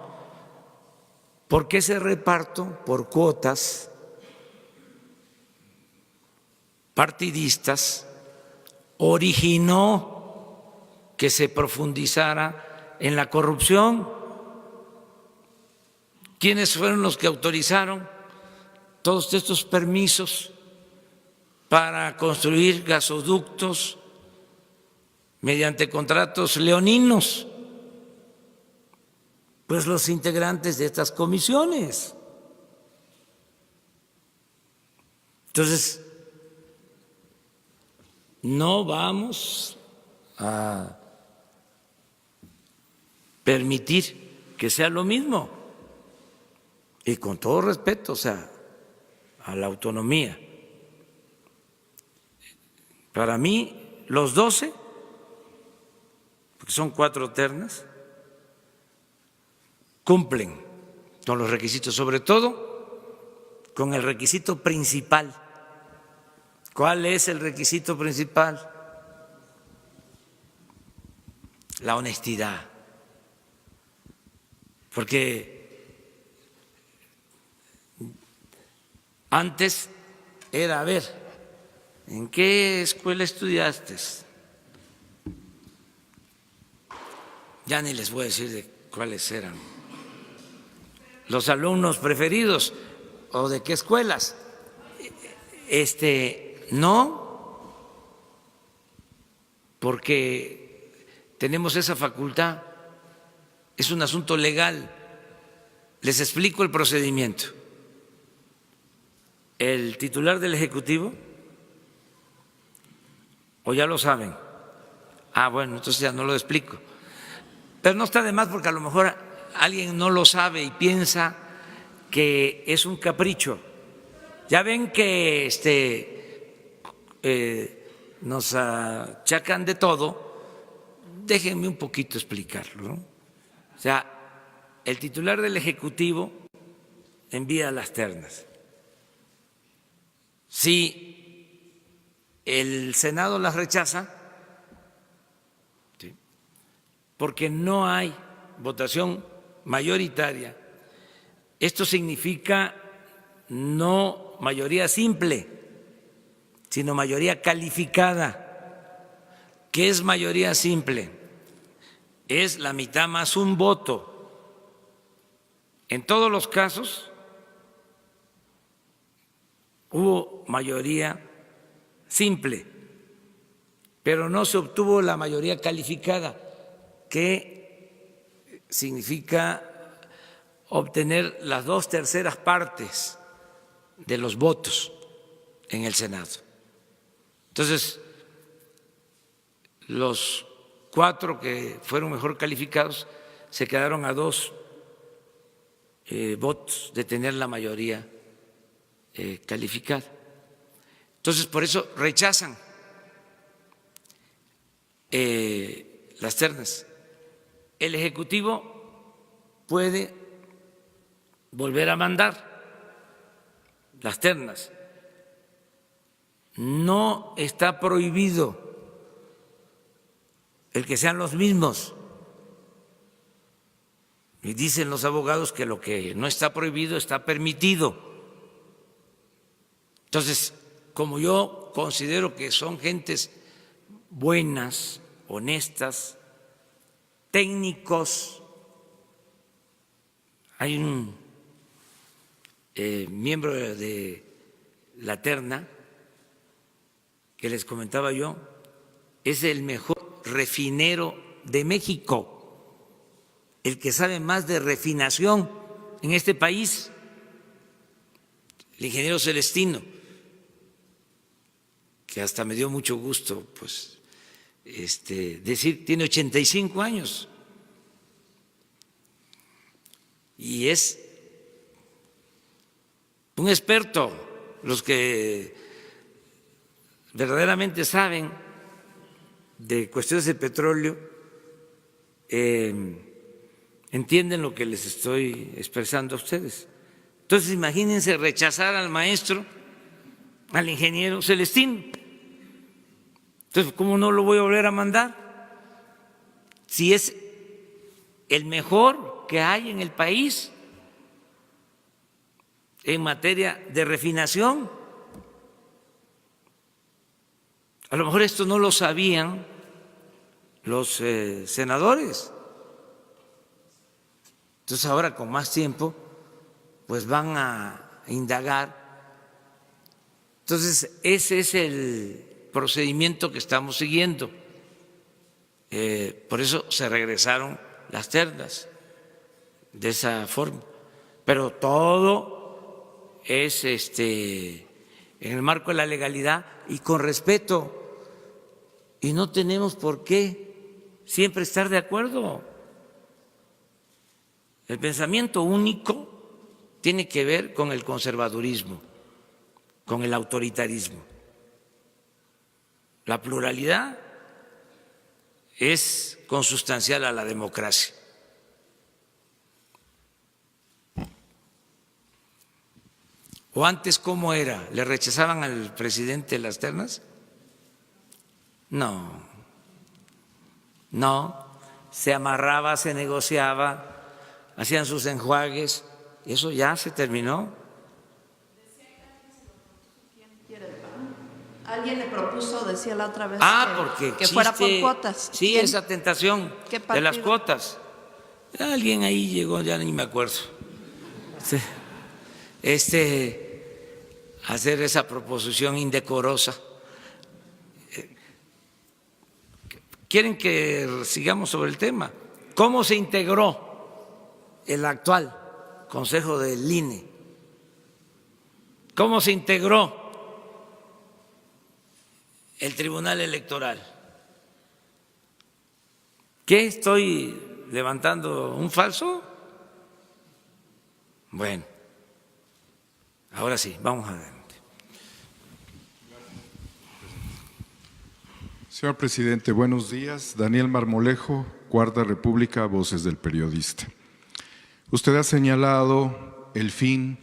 porque ese reparto por cuotas partidistas originó que se profundizara en la corrupción. ¿Quiénes fueron los que autorizaron todos estos permisos para construir gasoductos mediante contratos leoninos? Pues los integrantes de estas comisiones. Entonces, no vamos a permitir que sea lo mismo. Y con todo respeto, o sea, a la autonomía. Para mí, los 12, porque son 4 ternas, cumplen con los requisitos, sobre todo con el requisito principal. ¿Cuál es el requisito principal? La honestidad. Porque antes era, a ver, ¿en qué escuela estudiaste? Ya ni les voy a decir de cuáles eran los alumnos preferidos o de qué escuelas. No, porque tenemos esa facultad, es un asunto legal. Les explico el procedimiento. El titular del Ejecutivo, o ya lo saben, bueno, entonces ya no lo explico, pero no está de más porque a lo mejor alguien no lo sabe y piensa que es un capricho. Ya ven que nos achacan de todo, déjenme un poquito explicarlo, ¿no? O sea, el titular del Ejecutivo envía las ternas. Si el Senado las rechaza, ¿sí?, porque no hay votación mayoritaria, esto significa no mayoría simple, sino mayoría calificada. ¿Qué es mayoría simple? Es la mitad más un voto. En todos los casos hubo mayoría simple, pero no se obtuvo la mayoría calificada, que significa obtener las 2/3 partes de los votos en el Senado. Entonces, los 4 que fueron mejor calificados se quedaron a 2 votos de tener la mayoría calificada. Entonces, por eso rechazan las ternas. El Ejecutivo puede volver a mandar las ternas. No está prohibido el que sean los mismos. Y dicen los abogados que lo que no está prohibido está permitido. Entonces, como yo considero que son gentes buenas, honestas, técnicos, hay un miembro de la terna que les comentaba yo, es el mejor refinero de México, el que sabe más de refinación en este país, el ingeniero Celestino, que hasta me dio mucho gusto pues decir, tiene 85 años y es un experto. Los que verdaderamente saben de cuestiones de petróleo entienden lo que les estoy expresando a ustedes. Entonces, imagínense rechazar al maestro, al ingeniero Celestino. Entonces, ¿cómo no lo voy a volver a mandar? Si es el mejor que hay en el país. en materia de refinación. A lo mejor esto no lo sabían los senadores. Entonces ahora con más tiempo pues van a indagar. Entonces ese es el procedimiento que estamos siguiendo. Por eso se regresaron las ternas de esa forma. Pero todo es en el marco de la legalidad y con respeto. Y no tenemos por qué siempre estar de acuerdo. El pensamiento único tiene que ver con el conservadurismo, con el autoritarismo. La pluralidad es consustancial a la democracia. ¿O antes cómo era? ¿Le rechazaban al presidente las ternas? No, se amarraba, se negociaba, hacían sus enjuagues, eso ya se terminó. Alguien le propuso, decía la otra vez, porque que fuera por cuotas. Sí, ¿Quién? esa tentación ¿Qué de las partido? cuotas. Alguien ahí llegó, ya ni me acuerdo. Hacer esa proposición indecorosa. ¿Quieren que sigamos sobre el tema? ¿Cómo se integró el actual Consejo del INE? ¿Cómo se integró el Tribunal Electoral? ¿Qué estoy levantando un falso? Bueno, ahora sí, vamos adelante. Señor presidente, buenos días. Daniel Marmolejo, Cuarta República, Voces del Periodista. Usted ha señalado el fin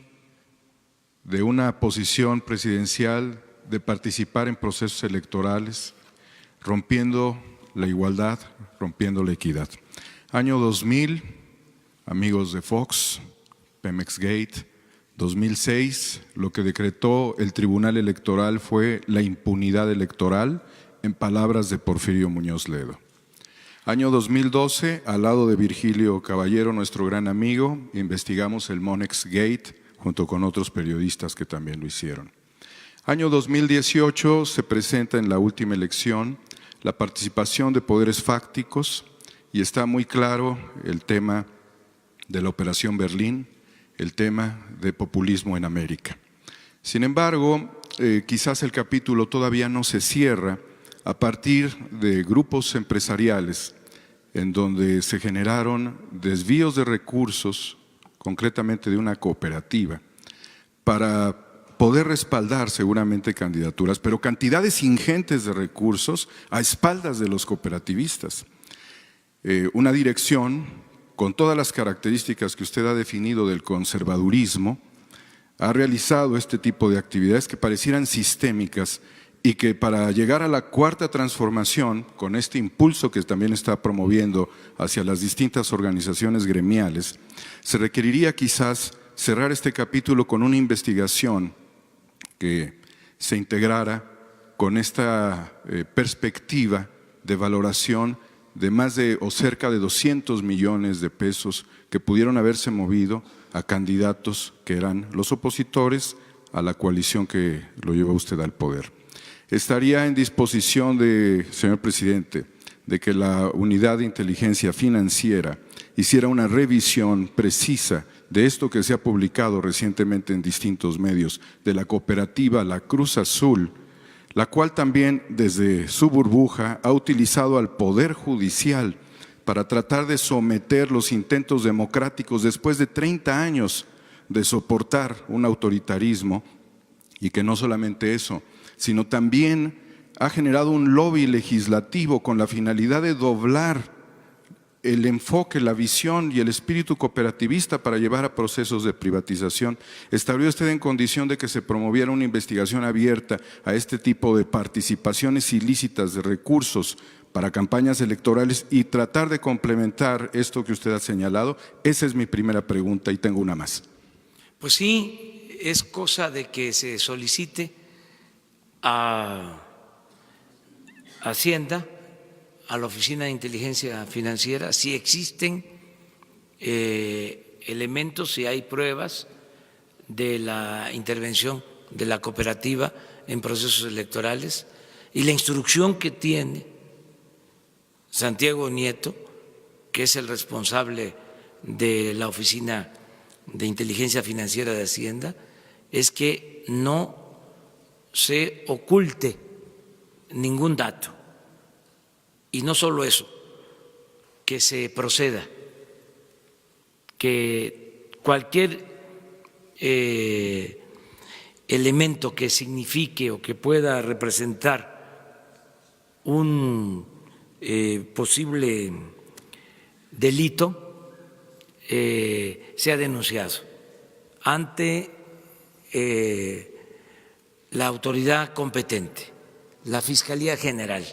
de una posición presidencial de participar en procesos electorales, rompiendo la igualdad, rompiendo la equidad. Año 2000, amigos de Fox, Pemex Gate. 2006, lo que decretó el Tribunal Electoral fue la impunidad electoral, en palabras de Porfirio Muñoz Ledo. Año 2012, al lado de Virgilio Caballero, nuestro gran amigo, investigamos el Monex Gate junto con otros periodistas que también lo hicieron. Año 2018 se presenta en la última elección la participación de poderes fácticos y está muy claro el tema de la Operación Berlín, el tema de populismo en América. Sin embargo, quizás el capítulo todavía no se cierra a partir de grupos empresariales en donde se generaron desvíos de recursos, concretamente de una cooperativa, para poder respaldar seguramente candidaturas, pero cantidades ingentes de recursos a espaldas de los cooperativistas. Una dirección con todas las características que usted ha definido del conservadurismo, ha realizado este tipo de actividades que parecieran sistémicas y que para llegar a la cuarta transformación, con este impulso que también está promoviendo hacia las distintas organizaciones gremiales, se requeriría quizás cerrar este capítulo con una investigación que se integrara con esta perspectiva de valoración de más de o cerca de 200 millones de pesos que pudieron haberse movido a candidatos que eran los opositores a la coalición que lo llevó usted al poder. Estaría en disposición de, señor presidente, de que la Unidad de Inteligencia Financiera hiciera una revisión precisa de esto que se ha publicado recientemente en distintos medios, de la cooperativa La Cruz Azul, la cual también desde su burbuja ha utilizado al Poder Judicial para tratar de someter los intentos democráticos después de 30 años de soportar un autoritarismo, y que no solamente eso, sino también ha generado un lobby legislativo con la finalidad de doblar el enfoque, la visión y el espíritu cooperativista para llevar a procesos de privatización. ¿Estaría usted en condición de que se promoviera una investigación abierta a este tipo de participaciones ilícitas de recursos para campañas electorales y tratar de complementar esto que usted ha señalado? Esa es mi primera pregunta y tengo una más. Pues sí, es cosa de que se solicite a Hacienda, a la Oficina de Inteligencia Financiera, si existen elementos, si hay pruebas de la intervención de la cooperativa en procesos electorales, y la instrucción que tiene Santiago Nieto, que es el responsable de la Oficina de Inteligencia Financiera de Hacienda, es que no se oculte ningún dato. Y no solo eso, que se proceda, que cualquier elemento que signifique o que pueda representar un posible delito sea denunciado ante la autoridad competente, la Fiscalía General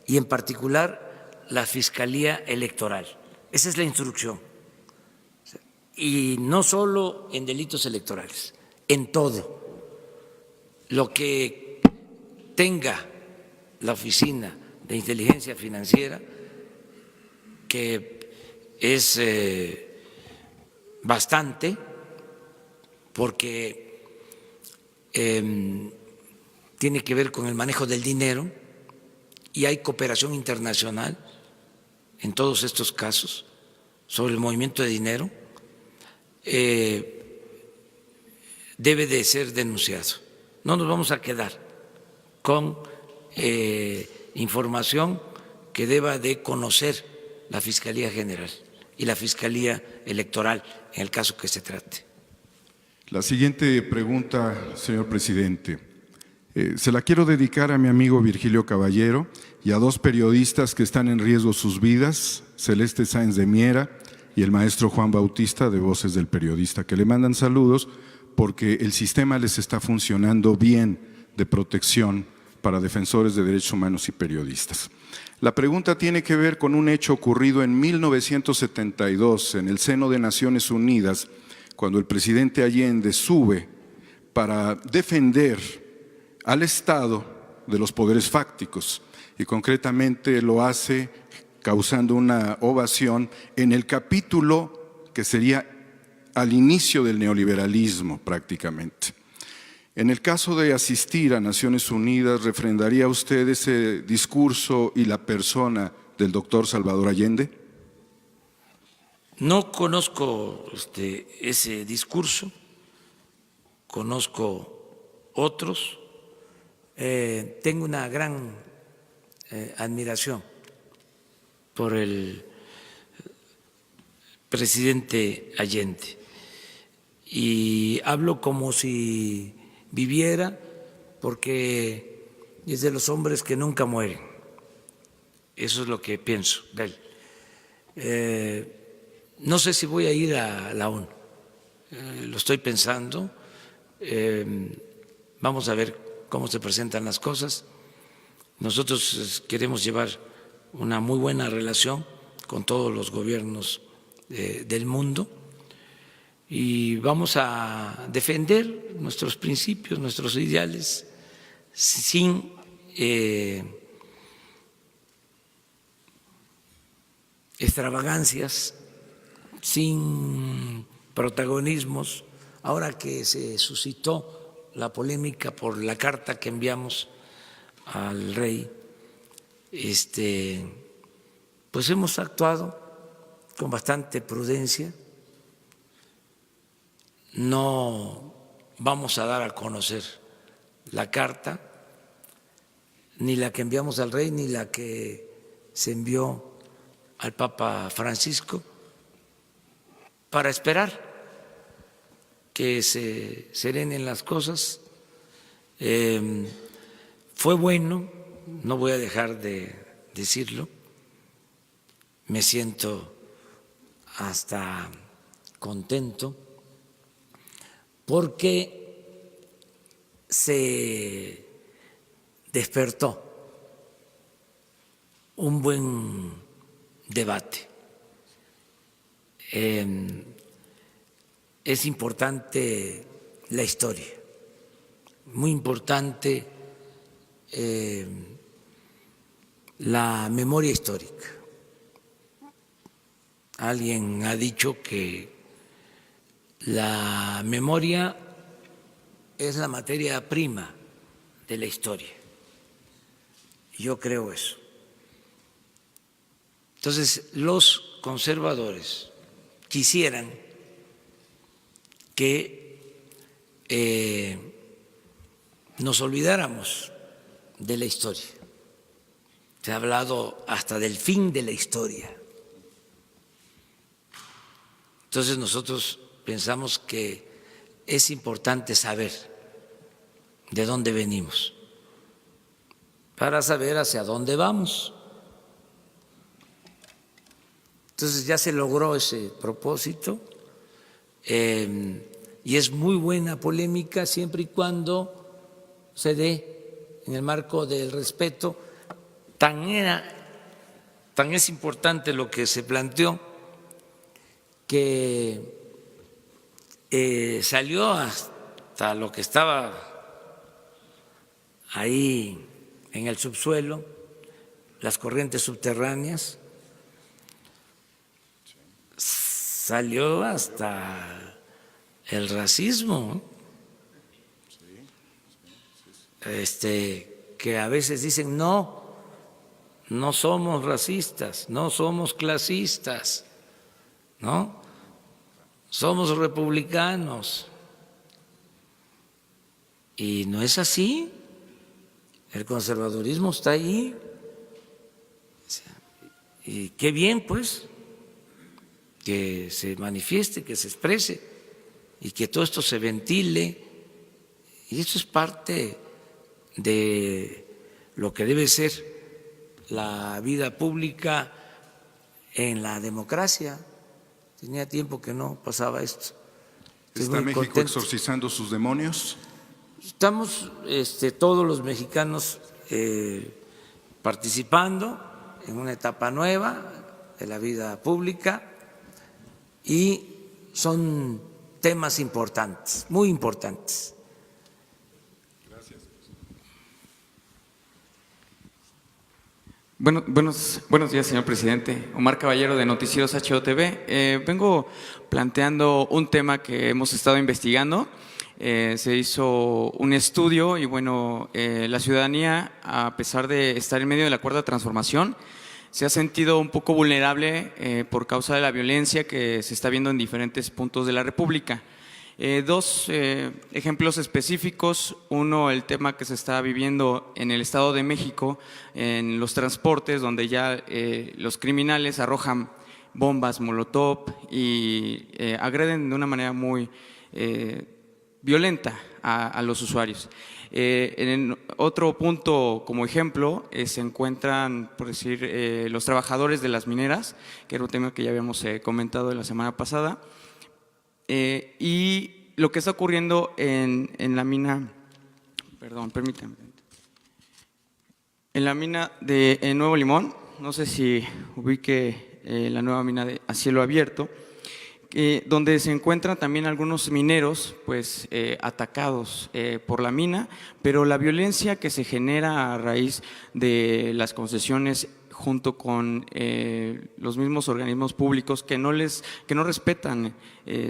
y en particular la Fiscalía Electoral. Esa es la instrucción. Y no solo en delitos electorales, en todo lo que tenga la Oficina de Inteligencia Financiera, que es bastante, porque tiene que ver con el manejo del dinero y hay cooperación internacional en todos estos casos sobre el movimiento de dinero, debe de ser denunciado. No nos vamos a quedar con información que deba de conocer la Fiscalía General y la Fiscalía Electoral en el caso que se trate. La siguiente pregunta, señor presidente, se la quiero dedicar a mi amigo Virgilio Caballero y a dos periodistas que están en riesgo sus vidas, Celeste Sáenz de Miera y el maestro Juan Bautista de Voces del Periodista, que le mandan saludos porque el sistema les está funcionando bien de protección para defensores de derechos humanos y periodistas. La pregunta tiene que ver con un hecho ocurrido en 1972 en el seno de Naciones Unidas, cuando el presidente Allende sube para defender al Estado de los poderes fácticos y concretamente lo hace causando una ovación en el capítulo que sería al inicio del neoliberalismo prácticamente. En el caso de asistir a Naciones Unidas, ¿refrendaría usted ese discurso y la persona del doctor Salvador Allende? No conozco ese discurso, conozco otros. Tengo una gran admiración por el presidente Allende y hablo como si viviera, porque es de los hombres que nunca mueren. Eso es lo que pienso de él. No sé si voy a ir a la ONU, lo estoy pensando, vamos a ver cómo se presentan las cosas. Nosotros queremos llevar una muy buena relación con todos los gobiernos del mundo y vamos a defender nuestros principios, nuestros ideales, sin extravagancias, sin protagonismos. Ahora que se suscitó la polémica por la carta que enviamos al rey, pues hemos actuado con bastante prudencia. No vamos a dar a conocer la carta, ni la que enviamos al rey, ni la que se envió al Papa Francisco, para esperar que se serenen las cosas. Fue bueno, no voy a dejar de decirlo, me siento hasta contento porque se despertó un buen debate. Es importante la historia. Muy importante la memoria histórica. Alguien ha dicho que la memoria es la materia prima de la historia. Yo creo eso. Entonces, los conservadores quisieran que nos olvidáramos de la historia. Se ha hablado hasta del fin de la historia. Entonces nosotros pensamos que es importante saber de dónde venimos para saber hacia dónde vamos. Entonces ya se logró ese propósito y es muy buena polémica siempre y cuando se dé en el marco del respeto. Tan es importante lo que se planteó que salió hasta lo que estaba ahí en el subsuelo, las corrientes subterráneas, salió hasta el racismo, que a veces dicen no somos racistas, no somos clasistas, ¿no? Somos republicanos. Y no es así. El conservadurismo está ahí. Y qué bien, pues, que se manifieste, que se exprese y que todo esto se ventile. Y eso es parte de lo que debe ser la vida pública en la democracia. Tenía tiempo que no pasaba esto. ¿Está México exorcizando sus demonios? Estamos todos los mexicanos participando en una etapa nueva de la vida pública y son temas importantes, muy importantes. Buenos días, señor presidente. Omar Caballero, de Noticieros HOTV. Vengo planteando un tema que hemos estado investigando. Se hizo un estudio y la ciudadanía, a pesar de estar en medio de la cuarta transformación, se ha sentido un poco vulnerable por causa de la violencia que se está viendo en diferentes puntos de la República. Dos ejemplos específicos. Uno, el tema que se está viviendo en el Estado de México, en los transportes, donde ya los criminales arrojan bombas molotov y agreden de una manera muy violenta a los usuarios. En otro punto, como ejemplo, se encuentran, por decir, los trabajadores de las mineras, que era un tema que ya habíamos comentado la semana pasada. Y lo que está ocurriendo en la mina, permítanme, en la mina de Nuevo Limón, no sé si ubique la nueva mina a cielo abierto, donde se encuentran también algunos mineros atacados por la mina, pero la violencia que se genera a raíz de las concesiones junto con los mismos organismos públicos que no respetan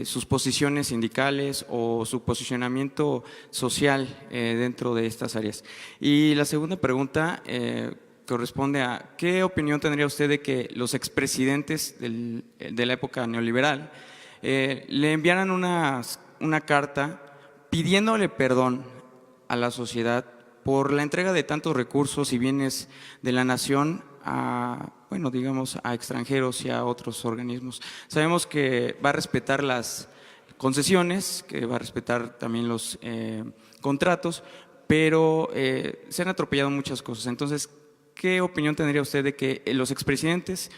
sus posiciones sindicales o su posicionamiento social dentro de estas áreas. Y la segunda pregunta corresponde a ¿qué opinión tendría usted de que los expresidentes de la época neoliberal le enviaran una carta pidiéndole perdón a la sociedad por la entrega de tantos recursos y bienes de la nación a extranjeros y a otros organismos? Sabemos que va a respetar las concesiones, que va a respetar también los contratos, pero se han atropellado muchas cosas. Entonces, ¿qué opinión tendría usted de que los expresidentes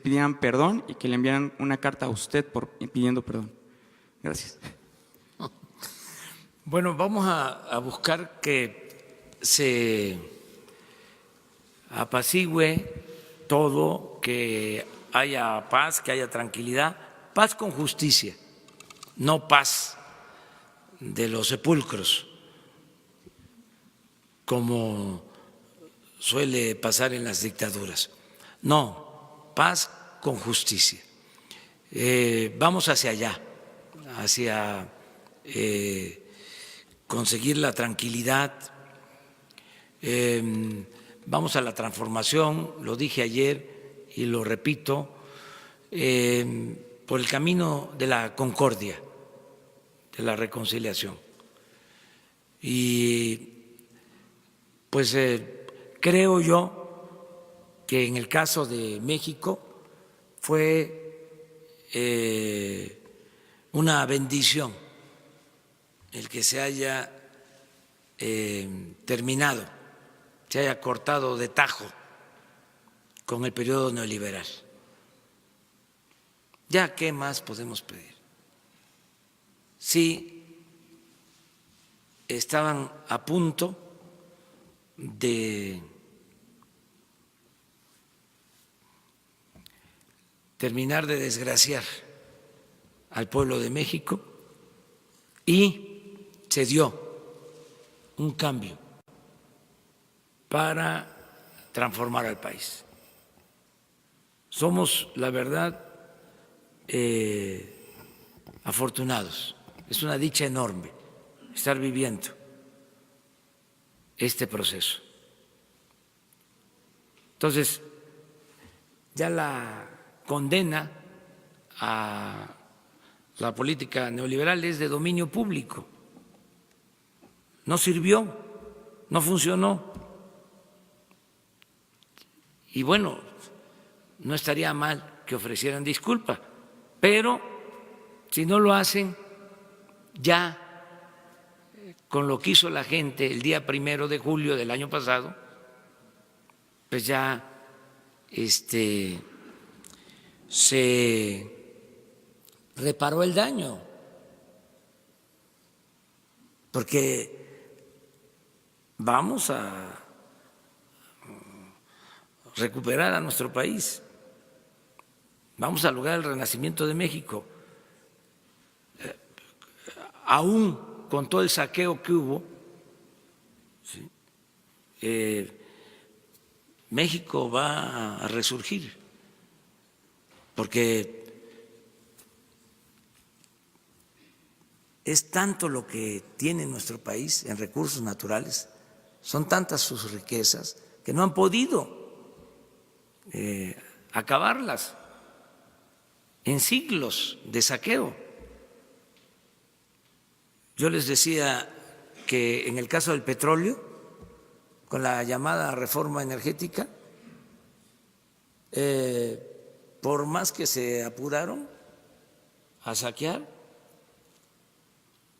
pidieran perdón y que le enviaran una carta a usted pidiendo perdón? Gracias. Bueno, vamos a buscar que se apacigüe todo, que haya paz, que haya tranquilidad, paz con justicia, no paz de los sepulcros, como suele pasar en las dictaduras. No, paz con justicia. Vamos hacia allá, hacia conseguir la tranquilidad. Vamos a la transformación, lo dije ayer y lo repito, por el camino de la concordia, de la reconciliación. Y pues creo yo que en el caso de México fue una bendición el que se haya terminado, se haya cortado de tajo con el periodo neoliberal. ¿Ya qué más podemos pedir? Sí, estaban a punto de terminar de desgraciar al pueblo de México y se dio un cambio para transformar al país. Somos, la verdad, afortunados. Es una dicha enorme estar viviendo este proceso. Entonces, ya la condena a la política neoliberal es de dominio público. No sirvió, no funcionó. Y bueno, no estaría mal que ofrecieran disculpa, pero si no lo hacen, ya con lo que hizo la gente el día 1 de julio del año pasado, pues ya se reparó el daño, porque vamos a recuperar a nuestro país, vamos a lograr el renacimiento de México, aún con todo el saqueo que hubo, ¿sí? México va a resurgir, porque es tanto lo que tiene nuestro país en recursos naturales, son tantas sus riquezas que no han podido acabarlas en siglos de saqueo. Yo les decía que en el caso del petróleo, con la llamada reforma energética, por más que se apuraron a saquear,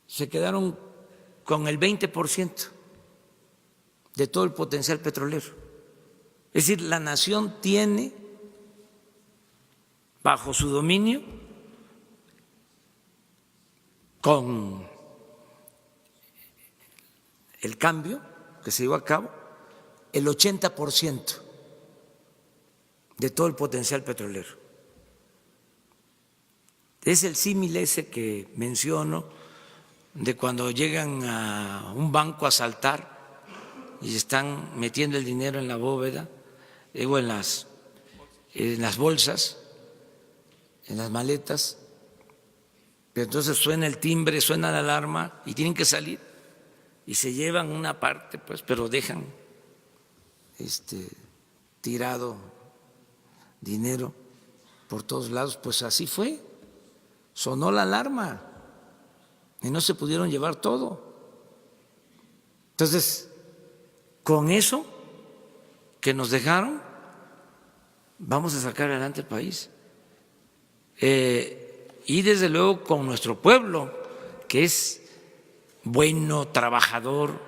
se quedaron con el 20% de todo el potencial petrolero. Es decir, la nación tiene bajo su dominio, con el cambio que se llevó a cabo, el 80% de todo el potencial petrolero. Es el símil ese que menciono de cuando llegan a un banco a asaltar y están metiendo el dinero en la bóveda o en las bolsas, en las maletas, pero entonces suena el timbre, suena la alarma y tienen que salir y se llevan una parte, pues, pero dejan tirado dinero por todos lados. Pues así fue, sonó la alarma y no se pudieron llevar todo. Entonces, con eso que nos dejaron, vamos a sacar adelante el país. Y desde luego con nuestro pueblo, que es bueno, trabajador,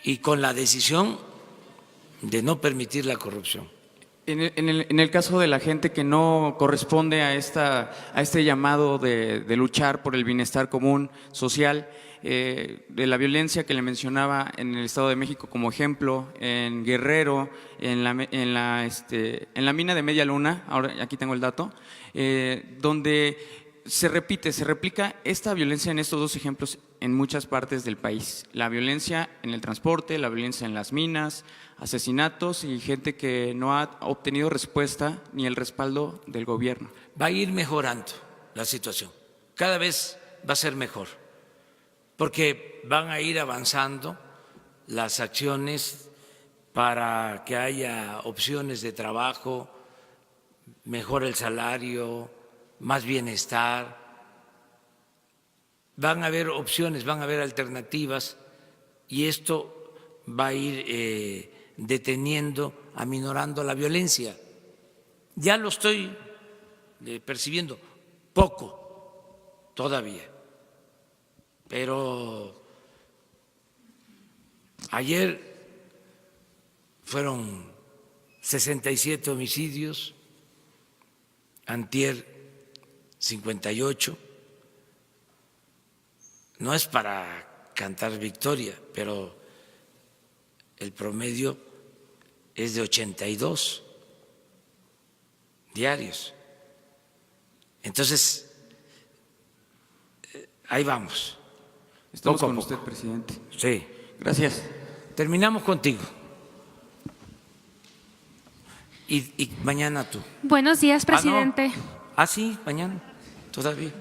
y con la decisión de no permitir la corrupción. En el caso de la gente que no corresponde a este llamado de luchar por el bienestar común social, de la violencia que le mencionaba en el Estado de México como ejemplo, en Guerrero, en la mina de Media Luna, ahora aquí tengo el dato, donde se replica esta violencia en estos dos ejemplos en muchas partes del país. La violencia en el transporte, la violencia en las minas, asesinatos y gente que no ha obtenido respuesta ni el respaldo del gobierno. Va a ir mejorando la situación, cada vez va a ser mejor, porque van a ir avanzando las acciones para que haya opciones de trabajo, mejor el salario, más bienestar. Van a haber opciones, van a haber alternativas y esto va a ir deteniendo, aminorando la violencia. Ya lo estoy percibiendo, poco todavía, pero ayer fueron 67 homicidios, antier 58. No es para cantar victoria, pero el promedio es de 82 diarios. Entonces, ahí vamos. Estamos Poco a con poco. usted, presidente. Sí. Gracias. Terminamos contigo. Y mañana tú. Buenos días, presidente. Sí, mañana, todavía.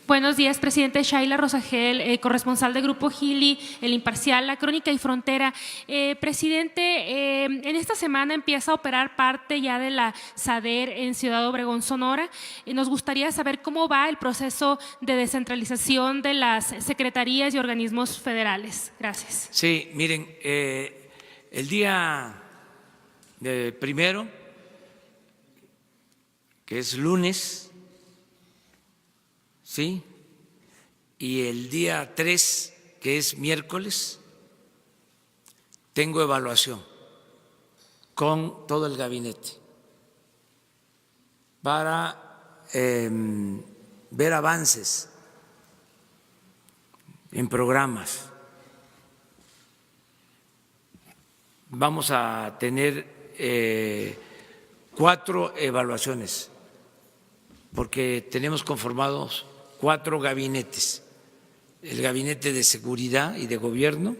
Buenos días, presidente. Shaila Rosagel, corresponsal de Grupo Gili, El Imparcial, La Crónica y Frontera. Presidente, en esta semana empieza a operar parte ya de la SADER en Ciudad Obregón, Sonora. Nos gustaría saber cómo va el proceso de descentralización de las secretarías y organismos federales. Gracias. Sí, miren, el día primero, que es lunes, ¿sí? Y el día 3, que es miércoles, tengo evaluación con todo el gabinete para ver avances en programas. Vamos a tener 4 evaluaciones, porque tenemos conformados 4 gabinetes: el gabinete de seguridad y de gobierno,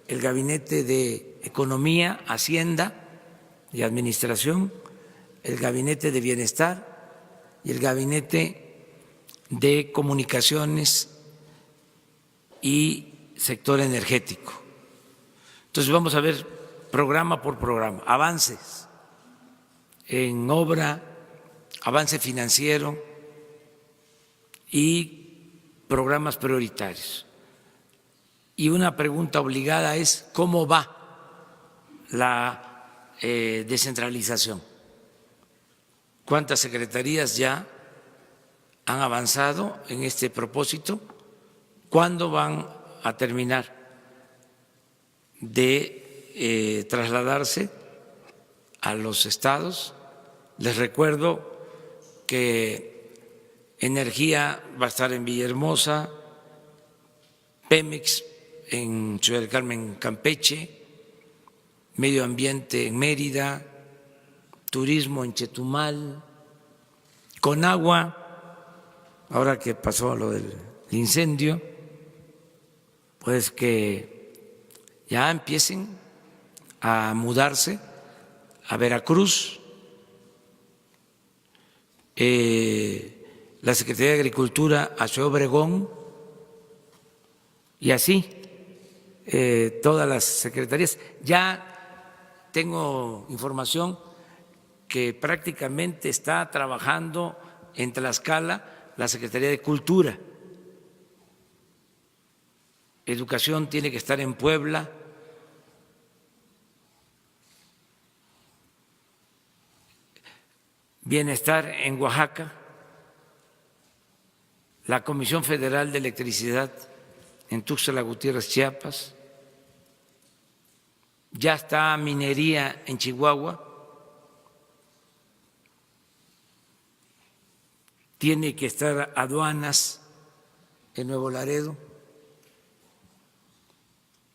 el gabinete de economía, hacienda y administración, el gabinete de bienestar y el gabinete de comunicaciones y sector energético. Entonces vamos a ver programa por programa, avances en obra, avance financiero y programas prioritarios. Y una pregunta obligada es: ¿cómo va la descentralización? ¿Cuántas secretarías ya han avanzado en este propósito? ¿Cuándo van a terminar de trasladarse a los estados? Les recuerdo que Energía va a estar en Villahermosa, Pemex en Ciudad del Carmen, Campeche, Medio Ambiente en Mérida, Turismo en Chetumal, Conagua, ahora que pasó lo del incendio, pues que ya empiecen a mudarse a Veracruz, la Secretaría de Agricultura a Ciudad Obregón, y así todas las secretarías. Ya tengo información que prácticamente está trabajando en Tlaxcala la Secretaría de Cultura. Educación tiene que estar en Puebla. Bienestar en Oaxaca. La Comisión Federal de Electricidad en Tuxtla Gutiérrez, Chiapas. Ya está minería en Chihuahua. Tiene que estar aduanas en Nuevo Laredo.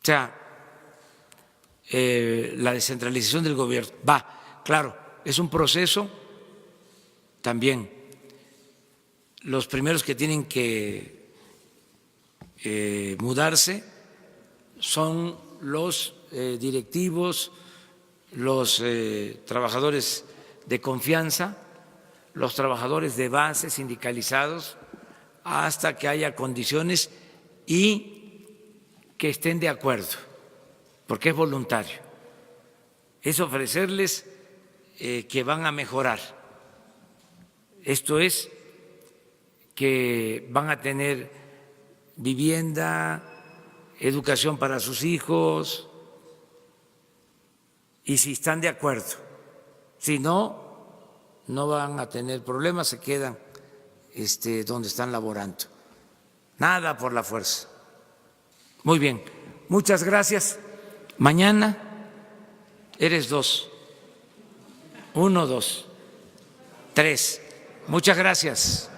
O sea, la descentralización del gobierno va, claro, es un proceso también los primeros que tienen que mudarse son los directivos, los trabajadores de confianza, los trabajadores de base sindicalizados, hasta que haya condiciones y que estén de acuerdo, porque es voluntario. Es ofrecerles que van a mejorar. Esto es que van a tener vivienda, educación para sus hijos, y si están de acuerdo. Si no, no van a tener problemas, se quedan donde están laborando. Nada por la fuerza. Muy bien, muchas gracias. Mañana eres 2. 1, 2, 3. Muchas gracias.